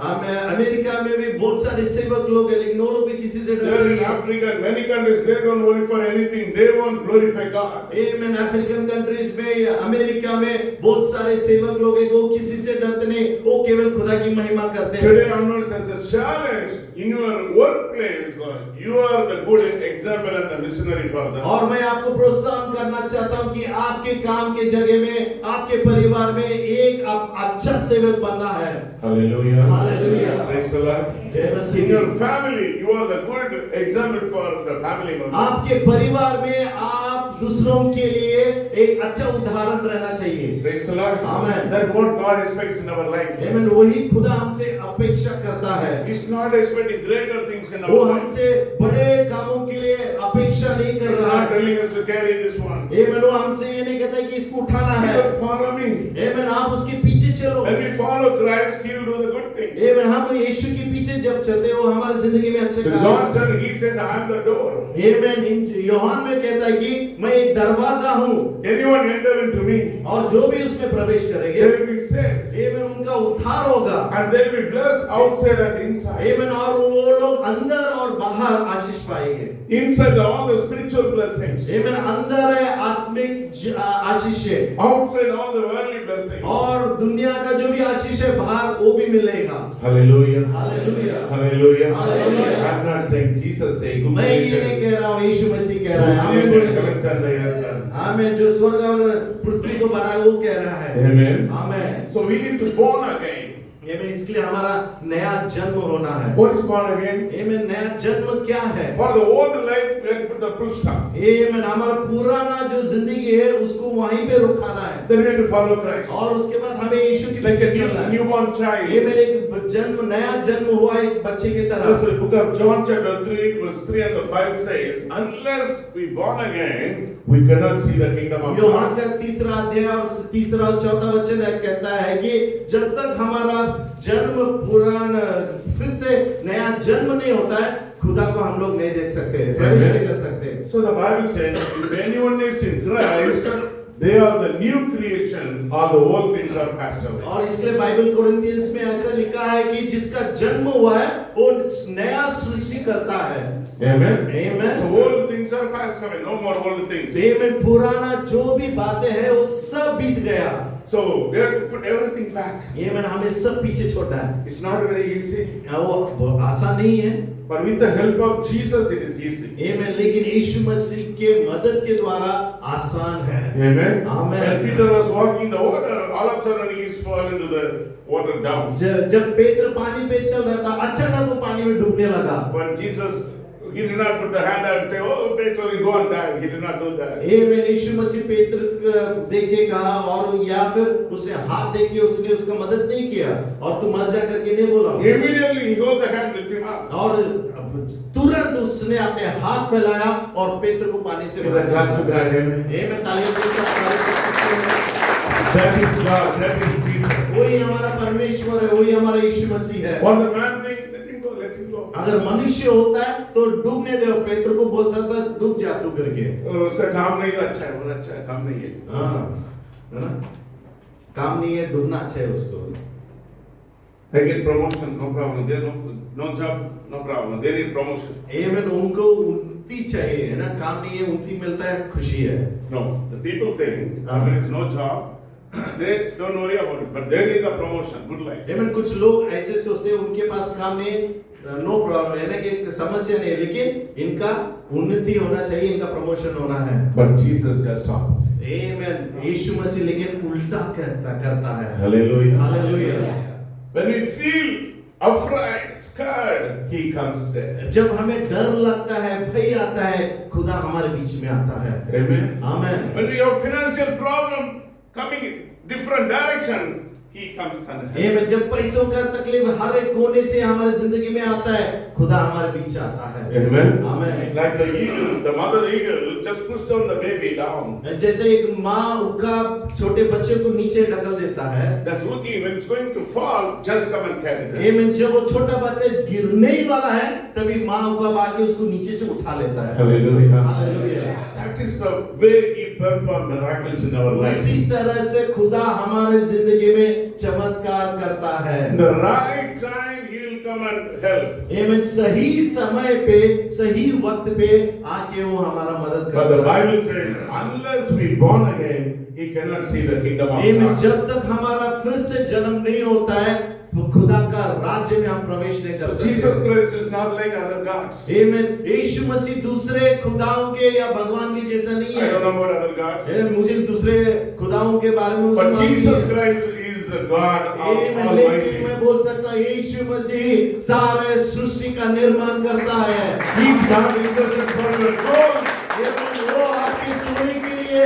[SPEAKER 2] Amen. America में भी बहुत सारे सेवक लोग हैं, लेकिन वो लोग भी किसी से
[SPEAKER 3] They
[SPEAKER 2] डर
[SPEAKER 3] are
[SPEAKER 2] नहीं
[SPEAKER 3] in
[SPEAKER 2] है।
[SPEAKER 3] Africa, in many countries, they don't worry for anything. They want to glorify God.
[SPEAKER 2] Amen. African countries में, अमेरिका में बहुत सारे सेवक लोग हैं, वो किसी से डरते नहीं, वो केवल खुदा की महिमा करते हैं।
[SPEAKER 3] Today onwards, as a challenge in your workplace, you are the good example and the missionary for them.
[SPEAKER 2] और मैं आपको प्रोत्साहन करना चाहता हूं कि आपके काम के जगह में, आपके परिवार में एक अच्छा सेवक बनना है।
[SPEAKER 3] Hallelujah.
[SPEAKER 2] Hallelujah.
[SPEAKER 3] Praise the Lord.
[SPEAKER 2] जय
[SPEAKER 3] In
[SPEAKER 2] Masih.
[SPEAKER 3] your family, you are the good example for the family members.
[SPEAKER 2] आपके परिवार में आप दूसरों के लिए एक अच्छा उदाहरण रहना चाहिए।
[SPEAKER 3] Praise the Lord.
[SPEAKER 2] Amen.
[SPEAKER 3] That's what God expects in our life.
[SPEAKER 2] आमीन। वही खुदा हमसे अपेक्षा करता है।
[SPEAKER 3] He's not expecting greater things in
[SPEAKER 2] वो
[SPEAKER 3] our life.
[SPEAKER 2] हमसे बड़े कामों के लिए अपेक्षा नहीं कर
[SPEAKER 3] He's
[SPEAKER 2] रहा
[SPEAKER 3] not
[SPEAKER 2] है।
[SPEAKER 3] telling us to carry this one.
[SPEAKER 2] आमीन। वो हमसे ये नहीं कहता है कि इसको उठाना है।
[SPEAKER 3] You follow me.
[SPEAKER 2] आमीन। आप उसके पीछे चलो।
[SPEAKER 3] When we follow Christ, He will do the good things.
[SPEAKER 2] आमीन। हम यीशु के पीछे जब चलते हो हमारी जिंदगी में अच्छे
[SPEAKER 3] In
[SPEAKER 2] काम।
[SPEAKER 3] John 10, He says, I am the door.
[SPEAKER 2] आमीन। यूहन्ना में कहता है कि मैं एक दरवाजा हूँ
[SPEAKER 3] Anyone enter into me,
[SPEAKER 2] और जो भी उसमें प्रवेश करेंगे
[SPEAKER 3] they will be saved.
[SPEAKER 2] आमीन उनका उद्धार होगा।
[SPEAKER 3] And they will be blessed outside and inside.
[SPEAKER 2] आमीन। और वो लोग अंदर और बाहर आशीष पाएंगे।
[SPEAKER 3] Inside are all the spiritual blessings.
[SPEAKER 2] आमीन। अंदर है आत्मिक आशीष है
[SPEAKER 3] Outside all the worldly blessings.
[SPEAKER 2] और दुनिया का जो भी आशीष है बाहर वो भी मिलेगा।
[SPEAKER 3] Hallelujah.
[SPEAKER 2] Hallelujah.
[SPEAKER 3] Hallelujah.
[SPEAKER 2] Hallelujah.
[SPEAKER 3] I'm not saying Jesus saying.
[SPEAKER 2] मैं ये नहीं कह रहा हूँ यीशु मसीह कह रहा है। आमीन बोलिए। आमीन। जो स्वर्ग और पृथ्वी को बनाया वो कह रहा है।
[SPEAKER 3] Amen.
[SPEAKER 2] आमीन।
[SPEAKER 3] So we need to born again.
[SPEAKER 2] आमीन। इसके लिए हमारा नया जन्म होना है।
[SPEAKER 3] What is born again?
[SPEAKER 2] आमीन। नया जन्म क्या है?
[SPEAKER 3] For the old life, we have to put the full stop.
[SPEAKER 2] आमीन। हमारा पुराना जो जिंदगी है उसको वहीं पे रुकाना है
[SPEAKER 3] Then we have to follow Christ.
[SPEAKER 2] और उसके बाद हमें यीशु के
[SPEAKER 3] Like
[SPEAKER 2] पीछे
[SPEAKER 3] a
[SPEAKER 2] चलना है।
[SPEAKER 3] newborn child.
[SPEAKER 2] आमीन। एक जन्म नया जन्म हुआ एक बच्चे की तरह।
[SPEAKER 3] This book of John chapter 3 verse 3 and the 5 says, unless we born again, we cannot see the kingdom of
[SPEAKER 2] यूहन्ना
[SPEAKER 3] God.
[SPEAKER 2] का तीसरा अध्याय और तीसरा और चौथा वचन कहता है कि जब तक हमारा जन्म पुराना फिर से नया जन्म नहीं होता है खुदा को हम लोग नहीं देख सकते, प्रवेश नहीं कर सकते।
[SPEAKER 3] So the Bible says, if anyone is in Christ, they are the new creation, all the old things are passed away.
[SPEAKER 2] और इसलिए बाइबल कोरिन्थियंस में ऐसा लिखा है कि जिसका जन्म हुआ है वो नया सृष्टि करता है।
[SPEAKER 3] Amen.
[SPEAKER 2] Amen.
[SPEAKER 3] So old things are passed away, no more old things.
[SPEAKER 2] आमीन। पुराना जो भी बातें हैं वो सब बीत गया।
[SPEAKER 3] So we have to put everything back.
[SPEAKER 2] आमीन। हमें सब पीछे छोड़ना है।
[SPEAKER 3] It's not very easy,
[SPEAKER 2] वो आसान नहीं है
[SPEAKER 3] but with the help of Jesus, it is easy.
[SPEAKER 2] आमीन। लेकिन यीशु मसीह के मदद के द्वारा आसान है।
[SPEAKER 3] Amen.
[SPEAKER 2] Amen.
[SPEAKER 3] When Peter was walking in the water, all of a sudden he is falling into the water down.
[SPEAKER 2] जब पेत्र पानी पे चल रहा था अचानक वो पानी में डूबने लगा।
[SPEAKER 3] But Jesus, he did not put the hand out and say, "Oh, Peter, you go and die." He did not do that.
[SPEAKER 2] आमीन। यीशु मसीह पेत्र को देख के कहा और या फिर उसने हाथ देख के उसने उसका मदद नहीं किया और तू मर जा करके नहीं बोला।
[SPEAKER 3] Immediately he held the hand, lifted him up.
[SPEAKER 2] और तुरंत उसने अपने हाथ फैलाया और पेत्र को पानी से
[SPEAKER 3] With a glad to God, amen.
[SPEAKER 2] आमीन। तालियों के साथ तारीफ कर सकते हैं।
[SPEAKER 3] That is God, that is Jesus.
[SPEAKER 2] वही हमारा परमेश्वर है, वही हमारा यीशु मसीह है।
[SPEAKER 3] What the man think, let him go, let him go.
[SPEAKER 2] अगर मनुष्य होता है तो डूबने दो, पेत्र को बोलता था डूब जा तू करके।
[SPEAKER 3] उसका काम नहीं था, अच्छा है, बहुत अच्छा है, काम नहीं है.
[SPEAKER 2] हाँ, है ना? काम नहीं है, डूबना अच्छा है उसको।
[SPEAKER 3] They get promotion, no problem. They no job, no problem. They need promotion.
[SPEAKER 2] आमीन। उनको उन्नति चाहिए, है ना? काम नहीं है, उन्नति मिलता है, खुशी है।
[SPEAKER 3] No, the people think there is no job. They don't worry about it, but they need a promotion, good life.
[SPEAKER 2] आमीन। कुछ लोग ऐसे सोचते हैं उनके पास काम नहीं, नो प्रॉब्लम है ना, कि समस्या नहीं है, लेकिन इनका उन्नति होना चाहिए, इनका प्रमोशन होना है।
[SPEAKER 3] But Jesus just opposite.
[SPEAKER 2] आमीन। यीशु मसीह लेकिन उल्टा करता है।
[SPEAKER 3] Hallelujah.
[SPEAKER 2] Hallelujah.
[SPEAKER 3] When we feel afraid, scared, He comes there.
[SPEAKER 2] जब हमें डर लगता है, भय आता है, खुदा हमारे बीच में आता है।
[SPEAKER 3] Amen.
[SPEAKER 2] आमीन।
[SPEAKER 3] When we have financial problem coming in different direction, He comes and helps.
[SPEAKER 2] आमीन। जब पैसों का तकलीफ हर एक कोने से हमारे जिंदगी में आता है, खुदा हमारे बीच आता है।
[SPEAKER 3] Amen.
[SPEAKER 2] आमीन।
[SPEAKER 3] Like the eagle, the mother eagle just pushed down the baby down.
[SPEAKER 2] जैसे एक माँ उका छोटे बच्चे को नीचे ढकल देता है।
[SPEAKER 3] That's Uti, when it's going to fall, just come and carry them.
[SPEAKER 2] आमीन। जब वो छोटा बच्चा गिरने ही वाला है तभी माँ उका बाके उसको नीचे से उठा लेता है।
[SPEAKER 3] Hallelujah.
[SPEAKER 2] Hallelujah.
[SPEAKER 3] That is the way He performs miracles in our life.
[SPEAKER 2] उसी तरह से खुदा हमारे जिंदगी में चमत्कार करता है।
[SPEAKER 3] In the right time, He will come and help.
[SPEAKER 2] आमीन। सही समय पे सही वक्त पे आके वो हमारा मदद
[SPEAKER 3] But the
[SPEAKER 2] करता है।
[SPEAKER 3] Bible says, unless we born again, He cannot see the kingdom of
[SPEAKER 2] आमीन।
[SPEAKER 3] God.
[SPEAKER 2] जब तक हमारा फिर से जन्म नहीं होता है तो खुदा का राज्य में हम प्रवेश नहीं कर
[SPEAKER 3] So
[SPEAKER 2] सकते।
[SPEAKER 3] Jesus Christ is not like other gods.
[SPEAKER 2] आमीन। यीशु मसीह दूसरे खुदाओं के या भगवान के जैसा नहीं
[SPEAKER 3] I don't
[SPEAKER 2] है।
[SPEAKER 3] know about other gods.
[SPEAKER 2] मुझे दूसरे खुदाओं के बारे में
[SPEAKER 3] But
[SPEAKER 2] मालूम नहीं
[SPEAKER 3] Jesus
[SPEAKER 2] है।
[SPEAKER 3] Christ is the God of
[SPEAKER 2] लेकिन
[SPEAKER 3] Almighty.
[SPEAKER 2] मैं बोल सकता हूँ यीशु मसीह सारे सृष्टि का निर्माण करता है।
[SPEAKER 3] He's not interested for your gold.
[SPEAKER 2] वो आपके सोने के लिए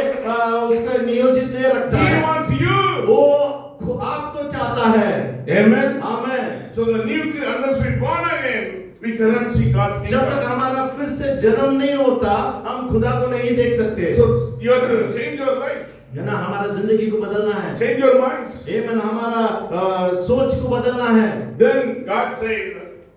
[SPEAKER 2] उसका नियोजित नहीं रखता
[SPEAKER 3] He
[SPEAKER 2] है,
[SPEAKER 3] wants you.
[SPEAKER 2] वो आपको चाहता है।
[SPEAKER 3] Amen.
[SPEAKER 2] Amen.
[SPEAKER 3] So the new unless we born again, we cannot see God's
[SPEAKER 2] जब तक
[SPEAKER 3] kingdom.
[SPEAKER 2] हमारा फिर से जन्म नहीं होता हम खुदा को नहीं देख सकते।
[SPEAKER 3] So you have to change your life,
[SPEAKER 2] है ना, हमारा जिंदगी को बदलना है।
[SPEAKER 3] change your mind.
[SPEAKER 2] आमेन, हमारा सोच को बदलना है।
[SPEAKER 3] Then God says,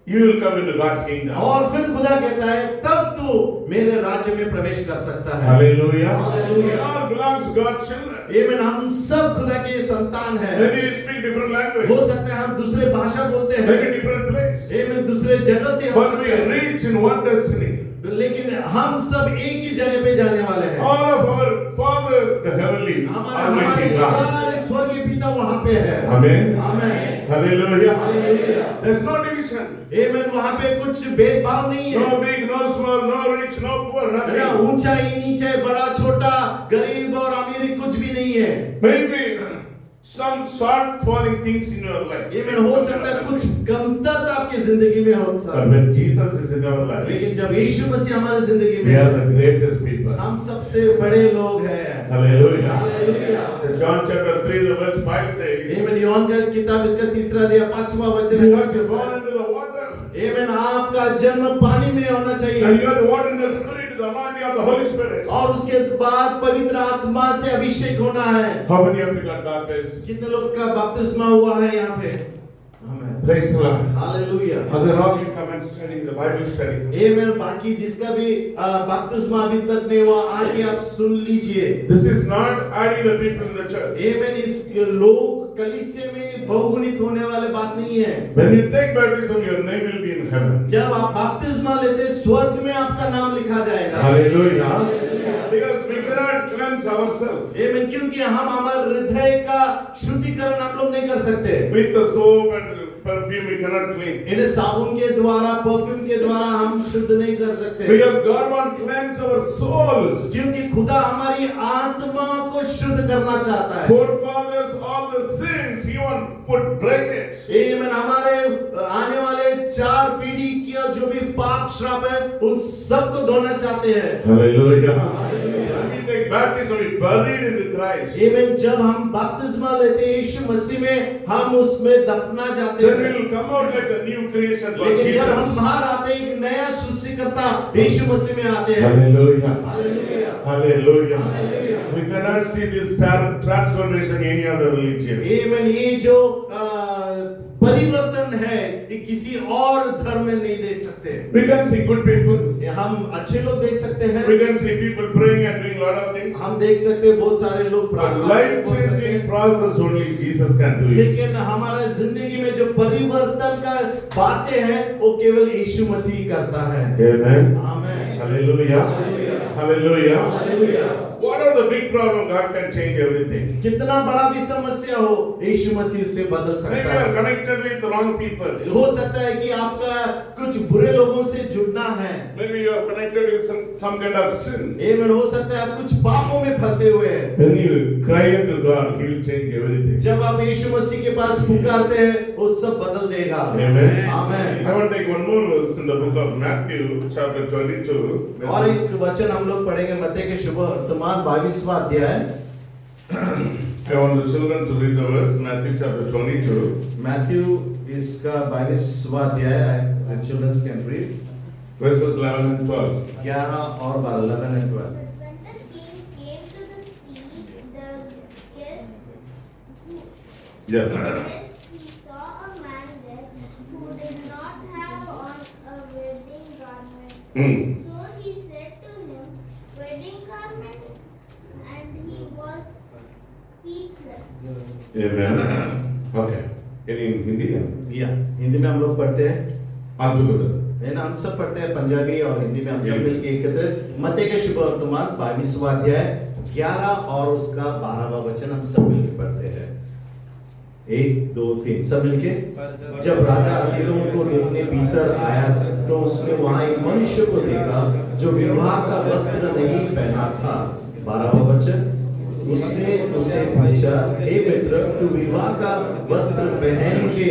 [SPEAKER 3] you will come into God's kingdom.
[SPEAKER 2] और फिर खुदा कहता है तब तू मेरे राज्य में प्रवेश कर सकता है।
[SPEAKER 3] Hallelujah.
[SPEAKER 2] Hallelujah.
[SPEAKER 3] We all belongs to God's children.
[SPEAKER 2] आमेन, हम सब खुदा के संतान हैं।
[SPEAKER 3] Maybe you speak different language,
[SPEAKER 2] हो सकता है हम दूसरे भाषा बोलते हैं,
[SPEAKER 3] maybe different place,
[SPEAKER 2] आमेन, दूसरे जगह से हो
[SPEAKER 3] but we
[SPEAKER 2] सकते
[SPEAKER 3] are
[SPEAKER 2] हैं,
[SPEAKER 3] rich in one destiny.
[SPEAKER 2] लेकिन हम सब एक ही जगह पे जाने वाले हैं।
[SPEAKER 3] All of our Father, the heavenly,
[SPEAKER 2] हमारे
[SPEAKER 3] Almighty God.
[SPEAKER 2] सारे स्वर्गीय पिता वहाँ पे है।
[SPEAKER 3] Amen.
[SPEAKER 2] आमेन,
[SPEAKER 3] Hallelujah.
[SPEAKER 2] Hallelujah.
[SPEAKER 3] There's no division.
[SPEAKER 2] आमेन, वहाँ पे कुछ भेदभाव नहीं है।
[SPEAKER 3] No big, no small, no rich, no poor,
[SPEAKER 2] है ना,
[SPEAKER 3] nothing.
[SPEAKER 2] ऊंचाई नीचे, बड़ा छोटा, गरीब और अमीर कुछ भी नहीं है।
[SPEAKER 3] Maybe some short falling things in your life.
[SPEAKER 2] आमेन, हो सकता है कुछ कमतरता आपकी जिंदगी में हो सकता
[SPEAKER 3] But
[SPEAKER 2] है,
[SPEAKER 3] when Jesus is in our life,
[SPEAKER 2] लेकिन जब यीशु मसीह हमारे जिंदगी
[SPEAKER 3] we
[SPEAKER 2] में
[SPEAKER 3] are
[SPEAKER 2] है,
[SPEAKER 3] the greatest people.
[SPEAKER 2] हम सबसे बड़े लोग हैं।
[SPEAKER 3] Hallelujah.
[SPEAKER 2] Hallelujah.
[SPEAKER 3] John chapter 3, the verse 5 says,
[SPEAKER 2] आमेन, यूहन्ना का किताब इसका 3 अध्याय 5वां वचन
[SPEAKER 3] you have to
[SPEAKER 2] है।
[SPEAKER 3] born into the water,
[SPEAKER 2] आमेन, आपका जन्म पानी में होना
[SPEAKER 3] and
[SPEAKER 2] चाहिए
[SPEAKER 3] you have to water in the Spirit, the anointing of the Holy Spirit.
[SPEAKER 2] और उसके बाद पवित्र आत्मा से अभिषेक होना है।
[SPEAKER 3] How many of you got baptized?
[SPEAKER 2] कितने लोग का बपतिस्मा हुआ है यहाँ पे? आमेन,
[SPEAKER 3] Praise the Lord.
[SPEAKER 2] Hallelujah.
[SPEAKER 3] Other all you come and study the Bible study.
[SPEAKER 2] आमेन, बाकी जिसका भी बपतिस्मा अभी तक नहीं हुआ आगे आप सुन लीजिए।
[SPEAKER 3] This is not adding the people in the church.
[SPEAKER 2] आमेन, इस लोग कलीसिया में बहुगुणित होने वाले बात नहीं है।
[SPEAKER 3] When you take baptism, your name will be in heaven.
[SPEAKER 2] जब आप बपतिस्मा लेते हैं स्वर्ग में आपका नाम लिखा जाएगा।
[SPEAKER 3] Hallelujah.
[SPEAKER 2] Hallelujah.
[SPEAKER 3] Because we cannot cleanse ourselves
[SPEAKER 2] आमेन, क्योंकि हम हमारे हृदय का शुद्धिकरण हम लोग नहीं कर सकते।
[SPEAKER 3] with the soap and perfume. We cannot clean.
[SPEAKER 2] इन्हें साबुन के द्वारा, परफ्यूम के द्वारा हम शुद्ध नहीं कर सकते,
[SPEAKER 3] Because God wants to cleanse our soul.
[SPEAKER 2] क्योंकि खुदा हमारी आत्मा को शुद्ध करना चाहता है।
[SPEAKER 3] Forefathers, all the sins, He would break it.
[SPEAKER 2] आमीन, हमारे आने वाले 4 पीढ़ी का जो भी पाप श्राप है उन सबको धोना चाहते हैं।
[SPEAKER 3] Hallelujah.
[SPEAKER 2] Hallelujah.
[SPEAKER 3] When we take baptism, we buried in Christ.
[SPEAKER 2] आमीन, जब हम बपतिस्मा लेते हैं यीशु मसीह में, हम उसमें दफना जाते
[SPEAKER 3] Then
[SPEAKER 2] हैं।
[SPEAKER 3] we will come out like a new creation like
[SPEAKER 2] लेकिन जब हम
[SPEAKER 3] Jesus.
[SPEAKER 2] बाहर आते हैं एक नया सृष्टिकर्ता यीशु मसीह में आते हैं।
[SPEAKER 3] Hallelujah.
[SPEAKER 2] Hallelujah,
[SPEAKER 3] Hallelujah.
[SPEAKER 2] Hallelujah.
[SPEAKER 3] We cannot see this transformation in any other religion.
[SPEAKER 2] आमीन, ये जो परिवर्तन है ये किसी और धर्म में नहीं देख सकते।
[SPEAKER 3] We can see good people.
[SPEAKER 2] हम अच्छे लोग देख सकते हैं,
[SPEAKER 3] We can see people praying and doing lot of things.
[SPEAKER 2] हम देख सकते हैं बहुत सारे लोग
[SPEAKER 3] But
[SPEAKER 2] प्रार्थना बोल सकते
[SPEAKER 3] life-changing
[SPEAKER 2] हैं,
[SPEAKER 3] process only Jesus can do it.
[SPEAKER 2] लेकिन हमारा जिंदगी में जो परिवर्तन का बातें हैं वो केवल यीशु मसीह करता है।
[SPEAKER 3] Amen.
[SPEAKER 2] आमीन,
[SPEAKER 3] Hallelujah.
[SPEAKER 2] Hallelujah,
[SPEAKER 3] Hallelujah.
[SPEAKER 2] Hallelujah.
[SPEAKER 3] Whatever the big problem, God can change everything.
[SPEAKER 2] कितना बड़ा भी समस्या हो यीशु मसीह उसे बदल
[SPEAKER 3] Maybe
[SPEAKER 2] सकता
[SPEAKER 3] you are
[SPEAKER 2] है।
[SPEAKER 3] connected with the wrong people.
[SPEAKER 2] हो सकता है कि आपका कुछ बुरे लोगों से जुड़ना है।
[SPEAKER 3] Maybe you are connected with some kind of sin.
[SPEAKER 2] आमीन, हो सकता है आप कुछ पापों में फंसे हुए हैं।
[SPEAKER 3] When you cry unto God, He will change everything.
[SPEAKER 2] जब आप यीशु मसीह के पास पुकारते हैं वो सब बदल देगा।
[SPEAKER 3] Amen.
[SPEAKER 2] आमीन।
[SPEAKER 3] I want to take one more verse in the book of Matthew, chapter 22.
[SPEAKER 2] और एक वचन हम लोग पढ़ेंगे मत्ती के शुभ वर्तमान 22वां अध्याय।
[SPEAKER 3] I want the children to read the verse, Matthew chapter 22.
[SPEAKER 2] Matthew इसका 22वां अध्याय, children's can read
[SPEAKER 3] Verses 11 and 12.
[SPEAKER 2] 11 और 12, 11 and 12।
[SPEAKER 4] When the king came to the sea, the guests
[SPEAKER 3] Yeah.
[SPEAKER 4] he saw a man there who did not have on a wedding garment. So he said to him, "Wedding garment?" And he was speechless.
[SPEAKER 3] Amen. Okay. In Hindi?
[SPEAKER 2] या हिंदी में हम लोग पढ़ते हैं,
[SPEAKER 3] All together.
[SPEAKER 2] है ना, हम सब पढ़ते हैं पंजाबी और हिंदी में हम सब
[SPEAKER 3] Yeah.
[SPEAKER 2] मिलके एकत्रित। मत्ती के शुभ वर्तमान 22वां अध्याय 11 और उसका 12वां वचन हम सब मिलके पढ़ते हैं। 1 2 3 सब मिलके। जब राजा अतिथियों को देखने भीतर आया तो उसने वहां एक मनुष्य को देखा जो विवाह का वस्त्र नहीं पहना था। 12वां वचन। उसने उसे पूछा, हे मित्र, तू विवाह का वस्त्र पहन के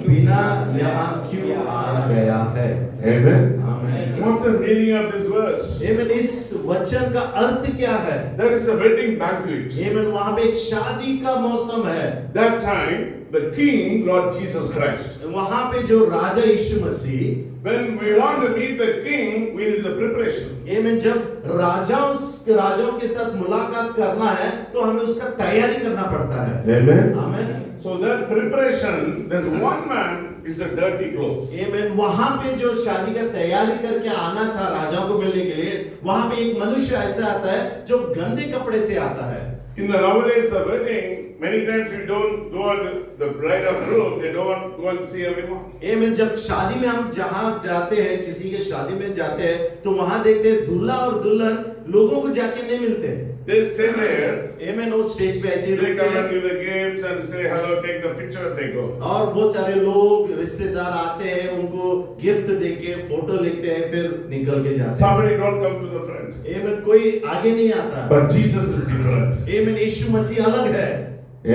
[SPEAKER 2] बिना यहाँ क्यों आ गया है?
[SPEAKER 3] Amen.
[SPEAKER 2] आमीन।
[SPEAKER 3] What the meaning of this verse?
[SPEAKER 2] आमीन। इस वचन का अर्थ क्या है?
[SPEAKER 3] There is a wedding banquet.
[SPEAKER 2] आमीन। वहाँ पे एक शादी का मौसम है।
[SPEAKER 3] That time, the King, Lord Jesus Christ.
[SPEAKER 2] वहाँ पे जो राजा यीशु मसीह,
[SPEAKER 3] When we want to meet the King, we need the preparation.
[SPEAKER 2] आमीन, जब राजाओं के साथ मुलाकात करना है तो हमें उसका तैयारी करना पड़ता है।
[SPEAKER 3] Amen.
[SPEAKER 2] आमीन।
[SPEAKER 3] So that preparation, there's one man is a dirty clothes.
[SPEAKER 2] आमीन। वहाँ पे जो शादी का तैयारी करके आना था राजाओं को मिलने के लिए, वहाँ पे एक मनुष्य ऐसा आता है जो गंदे कपड़े से आता है।
[SPEAKER 3] In the nowadays the wedding, many times you don't go on the bride or groom, they don't go and see everyone.
[SPEAKER 2] आमीन। जब शादी में हम जहाँ जाते हैं, किसी के शादी में जाते हैं, तो वहाँ देखते हैं दूल्हा और दुल्हन लोगों को जाके नहीं मिलते।
[SPEAKER 3] They stay there.
[SPEAKER 2] आमीन। वो स्टेज पे ऐसे ही
[SPEAKER 3] They
[SPEAKER 2] रुकते
[SPEAKER 3] come and
[SPEAKER 2] हैं
[SPEAKER 3] give the gifts and say hello, take the picture, they go.
[SPEAKER 2] और बहुत सारे लोग रिश्तेदार आते हैं, उनको गिफ्ट देके फोटो लेते हैं, फिर निकल के जाते हैं।
[SPEAKER 3] Somebody don't come to the front.
[SPEAKER 2] आमीन। कोई आगे नहीं आता।
[SPEAKER 3] But Jesus is different.
[SPEAKER 2] आमीन। यीशु मसीह अलग है।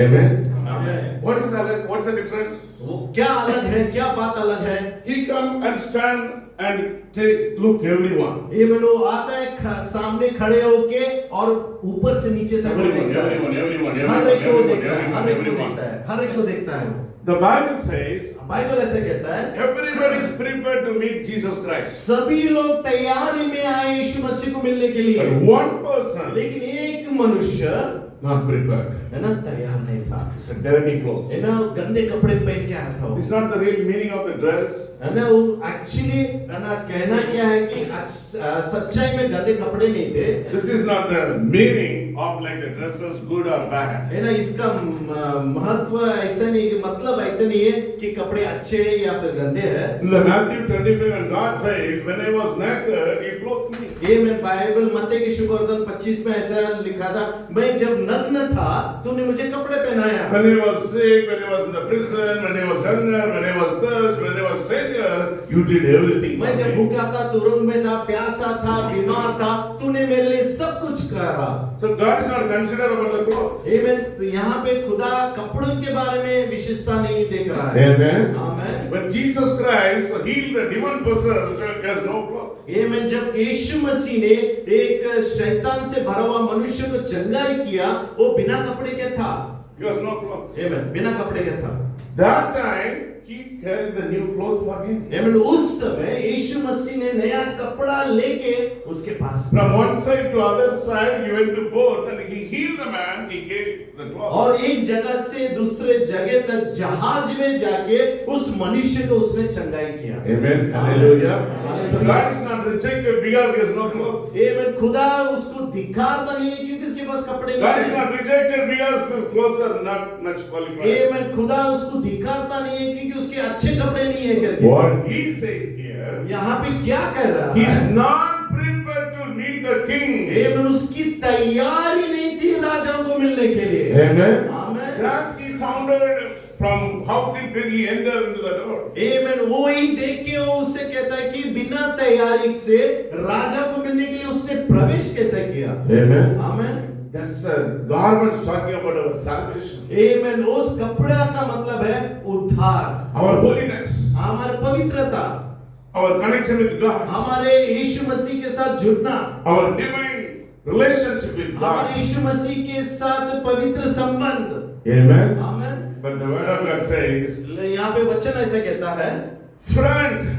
[SPEAKER 3] Amen.
[SPEAKER 2] आमीन।
[SPEAKER 3] What is that? What's the difference?
[SPEAKER 2] वो क्या अलग है, क्या बात अलग है?
[SPEAKER 3] He come and stand and take look everyone.
[SPEAKER 2] आमीन। वो आता है सामने खड़े होके और ऊपर से नीचे तक देखता है। हर एक को देखता है, हर एक को देखता है, हर एक को देखता है।
[SPEAKER 3] The Bible says
[SPEAKER 2] बाइबल ऐसे कहता है,
[SPEAKER 3] everybody is prepared to meet Jesus Christ.
[SPEAKER 2] सभी लोग तैयारी में आए यीशु मसीह को मिलने के लिए,
[SPEAKER 3] But one person
[SPEAKER 2] लेकिन एक मनुष्य
[SPEAKER 3] not prepared.
[SPEAKER 2] है ना तैयार नहीं था।
[SPEAKER 3] It's a dirty clothes.
[SPEAKER 2] है ना गंदे कपड़े पहन के आया था वो।
[SPEAKER 3] It's not the real meaning of the dress.
[SPEAKER 2] है ना वो एक्चुअली है ना कहना क्या है कि सच्चाई में गंदे कपड़े नहीं थे।
[SPEAKER 3] This is not the meaning of like the dress is good or bad.
[SPEAKER 2] है ना इसका महत्व ऐसा नहीं कि मतलब ऐसा नहीं है कि कपड़े अच्छे हैं या फिर गंदे हैं।
[SPEAKER 3] In the Matthew 25 when God says, when I was naked, He clothed me.
[SPEAKER 2] ये मैं बाइबल मत्ती की शुभवर्धन 25 में ऐसा लिखा था, मैं जब नग्न था तूने मुझे कपड़े पहनाया।
[SPEAKER 3] When I was sick, when I was in the prison, when I was hunger, when I was thirst, when I was stranger, you did everything for
[SPEAKER 2] मैं जब
[SPEAKER 3] me.
[SPEAKER 2] भूखा था, तुरंग में था, प्यासा था, बीमार था, तूने मेरे लिए सब कुछ करा।
[SPEAKER 3] So God is not considered about the cloth.
[SPEAKER 2] आमीन। तो यहाँ पे खुदा कपड़ों के बारे में विशेषता नहीं देख रहा है।
[SPEAKER 3] Amen.
[SPEAKER 2] आमीन।
[SPEAKER 3] When Jesus Christ healed the demon possessed, he has no cloth.
[SPEAKER 2] आमीन। जब यीशु मसीह ने एक शैतान से भरा हुआ मनुष्य को चंगाई किया, वो बिना कपड़े के था।
[SPEAKER 3] He has no cloth.
[SPEAKER 2] आमीन। बिना कपड़े के था।
[SPEAKER 3] That time he carried the new clothes for him.
[SPEAKER 2] आमीन। उस समय यीशु मसीह ने नया कपड़ा लेके उसके पास
[SPEAKER 3] From one side to other side, he went to boat and he healed the man. He gave the cloth.
[SPEAKER 2] और एक जगह से दूसरे जगह तक जहाज में जाके उस मनुष्य को उसने चंगाई किया।
[SPEAKER 3] Amen. Hallelujah. So God is not rejected because he has no clothes.
[SPEAKER 2] आमीन। खुदा उसको धिक्कारता नहीं है क्योंकि उसके पास कपड़े
[SPEAKER 3] God is
[SPEAKER 2] नहीं
[SPEAKER 3] not rejected because his clothes are not much qualified.
[SPEAKER 2] आमीन। खुदा उसको धिक्कारता नहीं है क्योंकि उसके अच्छे कपड़े नहीं है करके।
[SPEAKER 3] What he says here,
[SPEAKER 2] यहाँ पे क्या कर रहा
[SPEAKER 3] he
[SPEAKER 2] है?
[SPEAKER 3] is not prepared to meet the king.
[SPEAKER 2] आमीन। उसकी तैयारी नहीं थी राजाओं को मिलने के लिए।
[SPEAKER 3] Amen.
[SPEAKER 2] आमीन।
[SPEAKER 3] That's he founded from how did he enter into the door.
[SPEAKER 2] आमीन। वो ही देख के वो उससे कहता है कि बिना तैयारी से राजा को मिलने के लिए उसने प्रवेश कैसे किया?
[SPEAKER 3] Amen.
[SPEAKER 2] आमीन।
[SPEAKER 3] That's a garment talking about our salvation,
[SPEAKER 2] आमीन। उस कपड़ा का मतलब है उद्धार,
[SPEAKER 3] our holiness,
[SPEAKER 2] हमारी पवित्रता,
[SPEAKER 3] our connection with God,
[SPEAKER 2] हमारे यीशु मसीह के साथ जुड़ना,
[SPEAKER 3] our divine relationship with
[SPEAKER 2] हमारे
[SPEAKER 3] God.
[SPEAKER 2] यीशु मसीह के साथ पवित्र संबंध।
[SPEAKER 3] Amen.
[SPEAKER 2] आमीन।
[SPEAKER 3] But the word of God says,
[SPEAKER 2] यहाँ पे वचन ऐसे कहता है,
[SPEAKER 3] friend,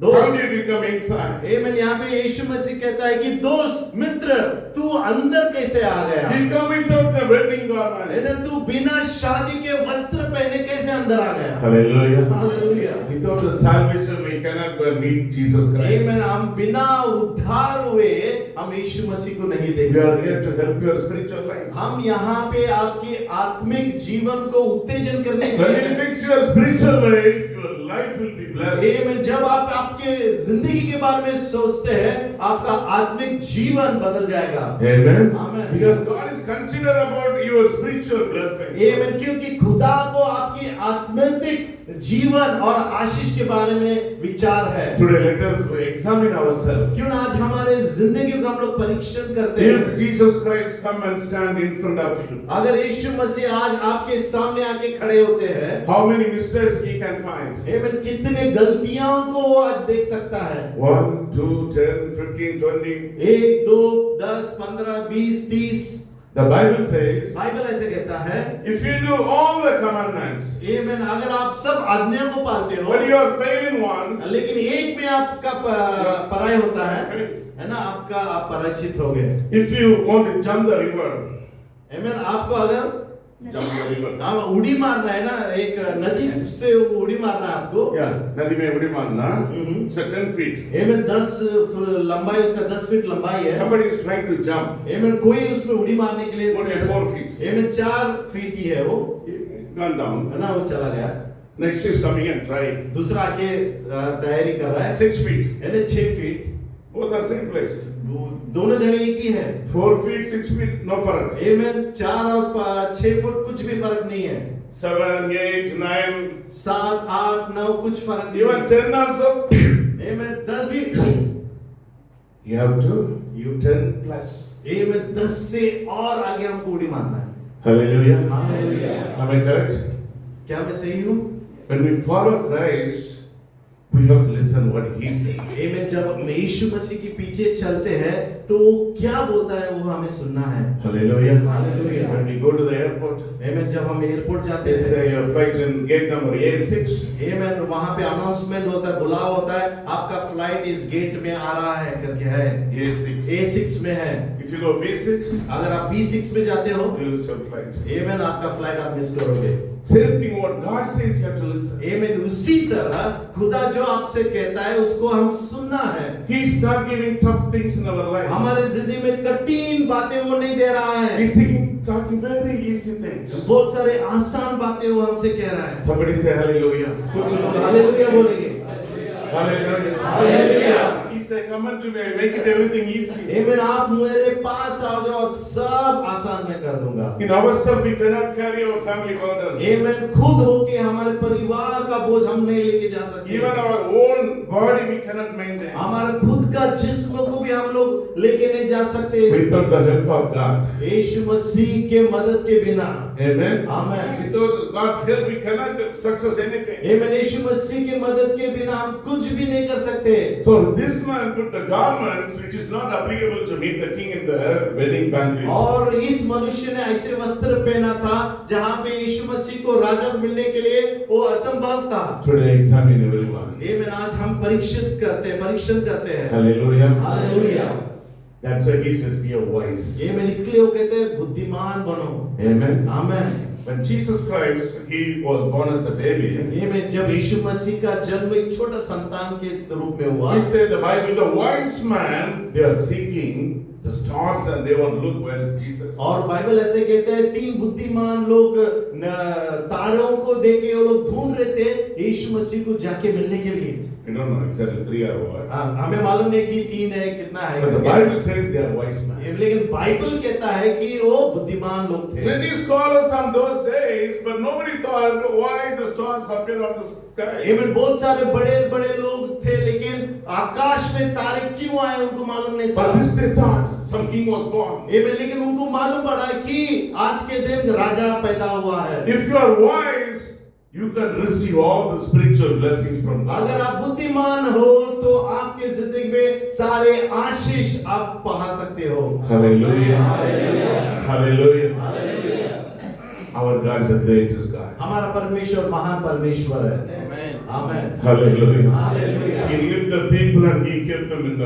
[SPEAKER 3] how
[SPEAKER 2] दोस्त।
[SPEAKER 3] did you come inside?
[SPEAKER 2] आमीन। यहाँ पे यीशु मसीह कहता है कि दोस्त, मित्र, तू अंदर कैसे आ गया?
[SPEAKER 3] He come without the wedding garment.
[SPEAKER 2] ऐसे तू बिना शादी के वस्त्र पहने कैसे अंदर आ गया?
[SPEAKER 3] Hallelujah.
[SPEAKER 2] Hallelujah.
[SPEAKER 3] Without the salvation, we cannot go and meet Jesus Christ.
[SPEAKER 2] आमीन। हम बिना उद्धार हुए हम यीशु मसीह को नहीं देख
[SPEAKER 3] We are
[SPEAKER 2] सकते।
[SPEAKER 3] here to help your spiritual life.
[SPEAKER 2] हम यहाँ पे आपकी आत्मिक जीवन को उत्तेजन करने के
[SPEAKER 3] When
[SPEAKER 2] लिए
[SPEAKER 3] you
[SPEAKER 2] हैं।
[SPEAKER 3] fix your spiritual life, your life will be blessed.
[SPEAKER 2] आमीन। जब आप आपके जिंदगी के बारे में सोचते हैं, आपका आत्मिक जीवन बदल जाएगा।
[SPEAKER 3] Amen.
[SPEAKER 2] Amen.
[SPEAKER 3] Because God is concerned about your spiritual blessing.
[SPEAKER 2] आमीन। क्योंकि खुदा को आपकी आत्मिक जीवन और आशीष के बारे में विचार है।
[SPEAKER 3] Today let us examine ourselves.
[SPEAKER 2] क्यों ना आज हमारे जिंदगी को हम लोग परीक्षण करते हैं।
[SPEAKER 3] If Jesus Christ come and stand in front of you,
[SPEAKER 2] अगर यीशु मसीह आज आपके सामने आके खड़े होते हैं,
[SPEAKER 3] how many mistakes he can find?
[SPEAKER 2] आमीन, कितने गलतियों को वो आज देख सकता है।
[SPEAKER 3] 1, 2, 10, 15, 20.
[SPEAKER 2] 1, 2, 10, 15, 20, 30।
[SPEAKER 3] The Bible says,
[SPEAKER 2] बाइबल ऐसे कहता है,
[SPEAKER 3] if you do all the commandments,
[SPEAKER 2] आमीन, अगर आप सब आज्ञा को पालते हो,
[SPEAKER 3] but you are failing one,
[SPEAKER 2] लेकिन एक में आपका पराय होता है ना, आपका आप पराजित हो गए।
[SPEAKER 3] if you want to jump the river,
[SPEAKER 2] आमीन, आपको अगर
[SPEAKER 3] jump the river.
[SPEAKER 2] उड़ी मारना है ना, एक नदी से उड़ी मारना है आपको।
[SPEAKER 3] Yeah, नदी में उड़ी मारना, it's a 10 feet.
[SPEAKER 2] आमीन, 10 लंबाई, उसका 10 फीट लंबाई है।
[SPEAKER 3] Somebody is trying to jump,
[SPEAKER 2] आमीन, कोई उसमें उड़ी मारने के लिए
[SPEAKER 3] only 4 feet.
[SPEAKER 2] आमीन 4 फीट ही है वो,
[SPEAKER 3] Gone down.
[SPEAKER 2] है ना, वो चला गया।
[SPEAKER 3] Next is coming and trying.
[SPEAKER 2] दूसरा आके तैयारी कर रहा है,
[SPEAKER 3] 6 feet.
[SPEAKER 2] है ना, 6 feet.
[SPEAKER 3] Both are same place.
[SPEAKER 2] दोनों जगह एक ही है।
[SPEAKER 3] 4 feet, 6 feet, no फर्क.
[SPEAKER 2] आमीन, 4 और 6 फुट कुछ भी फर्क नहीं है।
[SPEAKER 3] 7, 8, 9,
[SPEAKER 2] 7, 8, 9 कुछ फर्क नहीं
[SPEAKER 3] even
[SPEAKER 2] है।
[SPEAKER 3] 10 also.
[SPEAKER 2] आमीन, 10 भी।
[SPEAKER 3] You have to, you 10 plus.
[SPEAKER 2] आमीन, 10 से और आगे हमको उड़ी मारना है।
[SPEAKER 3] Hallelujah.
[SPEAKER 2] Hallelujah.
[SPEAKER 3] Am I correct?
[SPEAKER 2] क्या मैं सही हूँ?
[SPEAKER 3] When we follow Christ, we have to listen what he says.
[SPEAKER 2] आमीन, जब हम यीशु मसीह के पीछे चलते हैं तो वो क्या बोलता है वो हमें सुनना है।
[SPEAKER 3] Hallelujah.
[SPEAKER 2] Hallelujah.
[SPEAKER 3] When we go to the airport,
[SPEAKER 2] आमीन, जब हम एयरपोर्ट जाते
[SPEAKER 3] they
[SPEAKER 2] हैं,
[SPEAKER 3] say your flight in gate number A6.
[SPEAKER 2] आमीन, वहाँ पे अनाउंसमेंट होता है, बुलावा होता है, आपका फ्लाइट इस गेट में आ रहा है करके है।
[SPEAKER 3] A6.
[SPEAKER 2] A6 में है।
[SPEAKER 3] If you go B6,
[SPEAKER 2] अगर आप B6 में जाते हो,
[SPEAKER 3] you lose your flight.
[SPEAKER 2] आमीन, आपका फ्लाइट आप मिस करोगे।
[SPEAKER 3] Same thing what God says, you have to listen.
[SPEAKER 2] आमीन, उसी तरह खुदा जो आपसे कहता है उसको हम सुनना है।
[SPEAKER 3] He's not giving tough things in our life.
[SPEAKER 2] हमारे जिंदगी में कठिन बातें वो नहीं दे रहा है।
[SPEAKER 3] He's talking very easy things.
[SPEAKER 2] बहुत सारे आसान बातें वो हमसे कह रहा है।
[SPEAKER 3] Somebody say hallelujah.
[SPEAKER 2] कुछ लोग हालेलुया बोलेंगे।
[SPEAKER 3] Hallelujah.
[SPEAKER 2] Hallelujah.
[SPEAKER 3] He said, come unto me, I make it everything easy.
[SPEAKER 2] आमीन, आप मेरे पास आओ जाओ, सब आसान मैं कर दूंगा।
[SPEAKER 3] In ourselves, we cannot carry our family burden.
[SPEAKER 2] आमीन, खुद होके हमारे परिवार का बोझ हम नहीं लेके जा सकते।
[SPEAKER 3] Even our own body, we cannot maintain.
[SPEAKER 2] हमारा खुद का जिस्म को भी हम लोग लेके नहीं जा सकते
[SPEAKER 3] Without the help of God.
[SPEAKER 2] यीशु मसीह के मदद के बिना।
[SPEAKER 3] Amen.
[SPEAKER 2] आमीन।
[SPEAKER 3] Without God's help, we cannot success anything.
[SPEAKER 2] आमीन, यीशु मसीह के मदद के बिना हम कुछ भी नहीं कर सकते।
[SPEAKER 3] So this man put the garments which is not applicable to meet the king in the wedding banquet.
[SPEAKER 2] और इस मनुष्य ने ऐसे वस्त्र पहना था जहाँ पे यीशु मसीह को राजा मिलने के लिए वो असंभव था।
[SPEAKER 3] Today examine everyone.
[SPEAKER 2] आमीन, आज हम परीक्षण करते हैं।
[SPEAKER 3] Hallelujah.
[SPEAKER 2] Hallelujah.
[SPEAKER 3] That's why he says be a wise.
[SPEAKER 2] आमीन, इसके लिए वो कहते हैं बुद्धिमान बनो।
[SPEAKER 3] Amen.
[SPEAKER 2] आमीन।
[SPEAKER 3] When Jesus Christ, he was born as a baby.
[SPEAKER 2] आमीन, जब यीशु मसीह का जन्म एक छोटा संतान के रूप में हुआ,
[SPEAKER 3] He said the Bible, the wise man, they are seeking the stars and they want to look where is Jesus.
[SPEAKER 2] और बाइबल ऐसे कहते हैं 3 बुद्धिमान लोग तारों को देखे वो लोग ढूंढ रहे थे यीशु मसीह को जाके मिलने के लिए।
[SPEAKER 3] We don't know exactly 3 or what.
[SPEAKER 2] हमें मालूम नहीं कि 3 है कितना है,
[SPEAKER 3] But the Bible says they are wise men.
[SPEAKER 2] लेकिन बाइबल कहता है कि वो बुद्धिमान लोग थे।
[SPEAKER 3] Many scholars on those days, but nobody thought why the stars appear on the sky.
[SPEAKER 2] आमीन, बहुत सारे बड़े लोग थे लेकिन आकाश में तारे क्यों आए उनको मालूम नहीं था।
[SPEAKER 3] But this they thought some king was born.
[SPEAKER 2] आमीन, लेकिन उनको मालूम पड़ा कि आज के दिन राजा पैदा हुआ है।
[SPEAKER 3] If you are wise, you can receive all the spiritual blessings from God.
[SPEAKER 2] अगर आप बुद्धिमान हो तो आपके जिंदगी में सारे आशीष आप पा सकते हो।
[SPEAKER 3] Hallelujah.
[SPEAKER 2] Hallelujah.
[SPEAKER 3] Hallelujah.
[SPEAKER 2] Hallelujah.
[SPEAKER 3] Our God is the greatest God.
[SPEAKER 2] हमारा परमेश्वर महान परमेश्वर है। आमेन।
[SPEAKER 3] Hallelujah.
[SPEAKER 2] Hallelujah.
[SPEAKER 3] He lived the people and he kept them in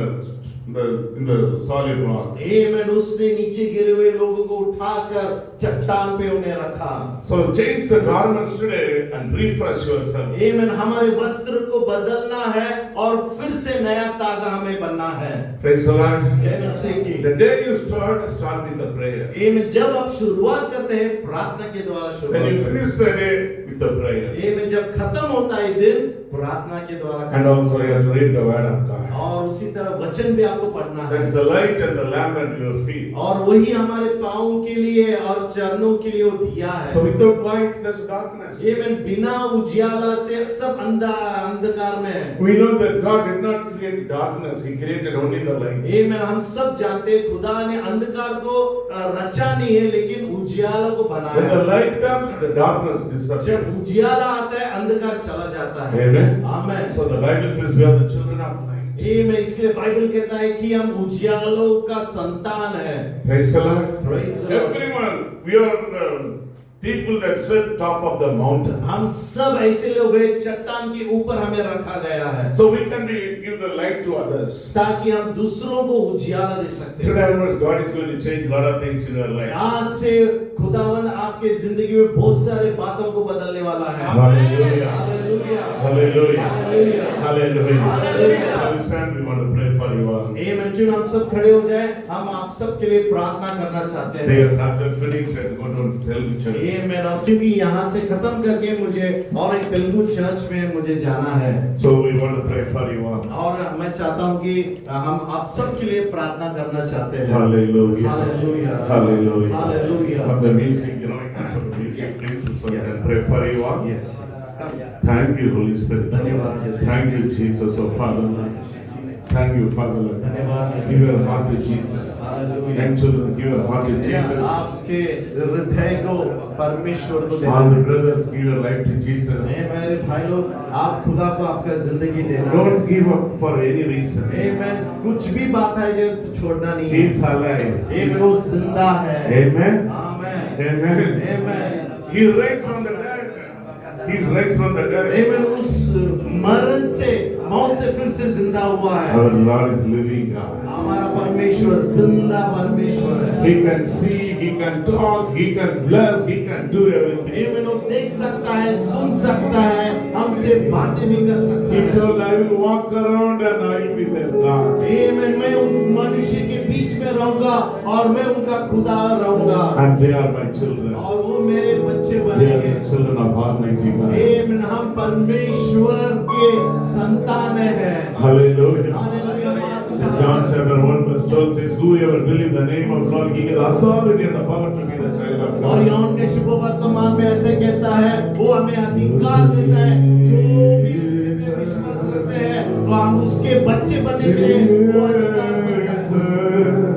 [SPEAKER 3] the solid rock.
[SPEAKER 2] आमेन, उसने नीचे गिरे हुए लोगों को उठाकर चट्टान पे उन्हें रखा।
[SPEAKER 3] So change the garments today and refresh yourself.
[SPEAKER 2] आमेन, हमारे वस्त्र को बदलना है और फिर से नया ताजा हमें बनना है।
[SPEAKER 3] Praise the Lord.
[SPEAKER 2] जय मसीह की।
[SPEAKER 3] The day you start with the prayer.
[SPEAKER 2] आमेन, जब आप शुरुआत करते हैं प्रार्थना के द्वारा
[SPEAKER 3] When you
[SPEAKER 2] शुरुआत
[SPEAKER 3] finish the day with the prayer.
[SPEAKER 2] ये में जब खत्म होता है दिन प्रार्थना के द्वारा
[SPEAKER 3] And also you have to read the word of God.
[SPEAKER 2] और उसी तरह वचन भी आपको पढ़ना है
[SPEAKER 3] That's the light and the lamp unto your feet.
[SPEAKER 2] और वही हमारे पाँव के लिए और चरणों के लिए वो दिया है
[SPEAKER 3] So without light, there's darkness.
[SPEAKER 2] ये में बिना उजियाला से सब अंधकार में है
[SPEAKER 3] We know that God did not create darkness, He created only the light.
[SPEAKER 2] ये में हम सब जानते हैं खुदा ने अंधकार को रचा नहीं है लेकिन उजियाला को
[SPEAKER 3] When
[SPEAKER 2] बनाया
[SPEAKER 3] the
[SPEAKER 2] है
[SPEAKER 3] light comes, the darkness disappears.
[SPEAKER 2] जब उजियाला आता है अंधकार चला जाता है
[SPEAKER 3] Amen.
[SPEAKER 2] Amen
[SPEAKER 3] So the Bible says we are the children of light.
[SPEAKER 2] ये में इसलिए बाइबल कहता है कि हम उजियालों का संतान है
[SPEAKER 3] Praise the Lord.
[SPEAKER 2] Praise the Lord.
[SPEAKER 3] Everyone, we are the people that sit top of the mountain.
[SPEAKER 2] हम सब ऐसे लोग हैं चट्टान के ऊपर हमें रखा गया है
[SPEAKER 3] So we can give the light to others.
[SPEAKER 2] ताकि हम दूसरों को उजियाला दे सकते हैं
[SPEAKER 3] Today onwards, God is going to change a lot of things in your life.
[SPEAKER 2] आज से खुदावन आपके जिंदगी में बहुत सारे बातों को बदलने वाला है
[SPEAKER 3] Hallelujah.
[SPEAKER 2] Hallelujah
[SPEAKER 3] Hallelujah.
[SPEAKER 2] Hallelujah
[SPEAKER 3] Hallelujah.
[SPEAKER 2] Hallelujah.
[SPEAKER 3] Shall we stand? We want to pray for you all.
[SPEAKER 2] आमीन क्यों हम सब खड़े हो जाए हम आप सब के लिए प्रार्थना करना चाहते हैं
[SPEAKER 3] They have to finish and go to Telugu church.
[SPEAKER 2] आमीन और क्योंकि यहाँ से खत्म करके मुझे और एक तेलुगु चर्च में मुझे जाना है
[SPEAKER 3] So we want to pray for you all.
[SPEAKER 2] और मैं चाहता हूँ कि हम आप सब के लिए प्रार्थना करना चाहते हैं
[SPEAKER 3] Hallelujah.
[SPEAKER 2] Hallelujah.
[SPEAKER 3] Hallelujah.
[SPEAKER 2] Hallelujah.
[SPEAKER 3] Of the music, you know, you can put the music, please, so we can pray for you all.
[SPEAKER 2] Yes.
[SPEAKER 3] Thank you, Holy Spirit.
[SPEAKER 2] धन्यवाद।
[SPEAKER 3] Thank you, Jesus, oh Father. Thank you, Father.
[SPEAKER 2] धन्यवाद।
[SPEAKER 3] Give your heart to Jesus.
[SPEAKER 2] Hallelujah.
[SPEAKER 3] And children, give your heart to Jesus.
[SPEAKER 2] आपके हृदय को परमेश्वर को देना
[SPEAKER 3] All the brothers, give your life to Jesus.
[SPEAKER 2] मेरे भाई लोग आप खुदा को आपका जिंदगी देना
[SPEAKER 3] Don't give up for any reason.
[SPEAKER 2] आमीन कुछ भी बात है जो छोड़ना नहीं
[SPEAKER 3] He
[SPEAKER 2] है
[SPEAKER 3] is alive.
[SPEAKER 2] आमीन वो जिंदा है
[SPEAKER 3] Amen.
[SPEAKER 2] आमीन
[SPEAKER 3] Amen.
[SPEAKER 2] आमीन
[SPEAKER 3] He raised from the dead. He is raised from the dead.
[SPEAKER 2] आमीन उस मरण से मौत से फिर से जिंदा हुआ है
[SPEAKER 3] Our Lord is living God.
[SPEAKER 2] हमारा परमेश्वर जिंदा परमेश्वर है
[SPEAKER 3] He can see, He can talk, He can bless, He can do everything.
[SPEAKER 2] आमीन वो देख सकता है सुन सकता है हमसे बातें भी कर सकता
[SPEAKER 3] He
[SPEAKER 2] है
[SPEAKER 3] told, I will walk around and I will be their God.
[SPEAKER 2] आमीन मैं उन मनुष्य के बीच में रहूंगा और मैं उनका खुदा रहूंगा
[SPEAKER 3] And they are my children.
[SPEAKER 2] और वो मेरे बच्चे
[SPEAKER 3] They are
[SPEAKER 2] बनेंगे
[SPEAKER 3] the children of Almighty God.
[SPEAKER 2] आमीन हम परमेश्वर के संतान हैं
[SPEAKER 3] Hallelujah.
[SPEAKER 2] Hallelujah
[SPEAKER 3] John chapter 1 verse 12 says, whoever believes the name of Lord, he gets authority and the power to be the child of
[SPEAKER 2] और
[SPEAKER 3] God.
[SPEAKER 2] यौन के शुभ वर्तमान में ऐसे कहता है वो हमें अधिकार देता है जो भी उसी पे विश्वास रखते हैं तो हम उसके बच्चे बनने के लिए वो अधिकार देता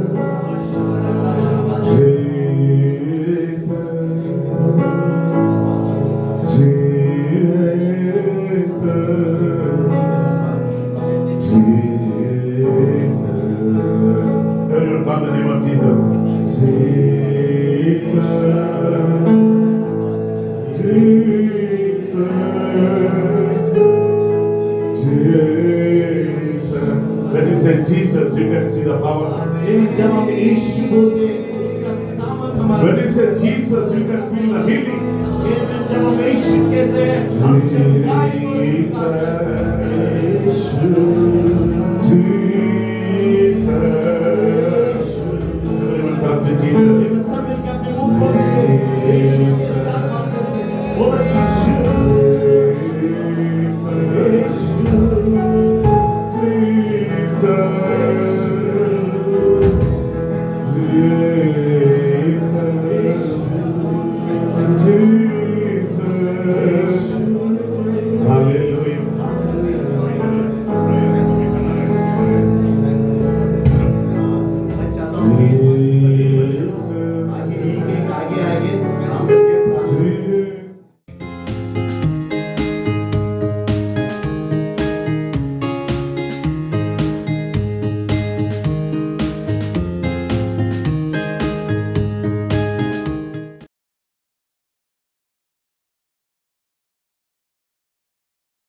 [SPEAKER 3] Everyone call the name of Jesus. Jesus. Jesus. When you say Jesus, you can see the power.
[SPEAKER 2] है जब हम यीशु बोलते हैं उसका सामर्थ हमारा
[SPEAKER 3] When you say Jesus, you can feel the healing.
[SPEAKER 2] जब हम यीशु कहते हैं हम चमत्कार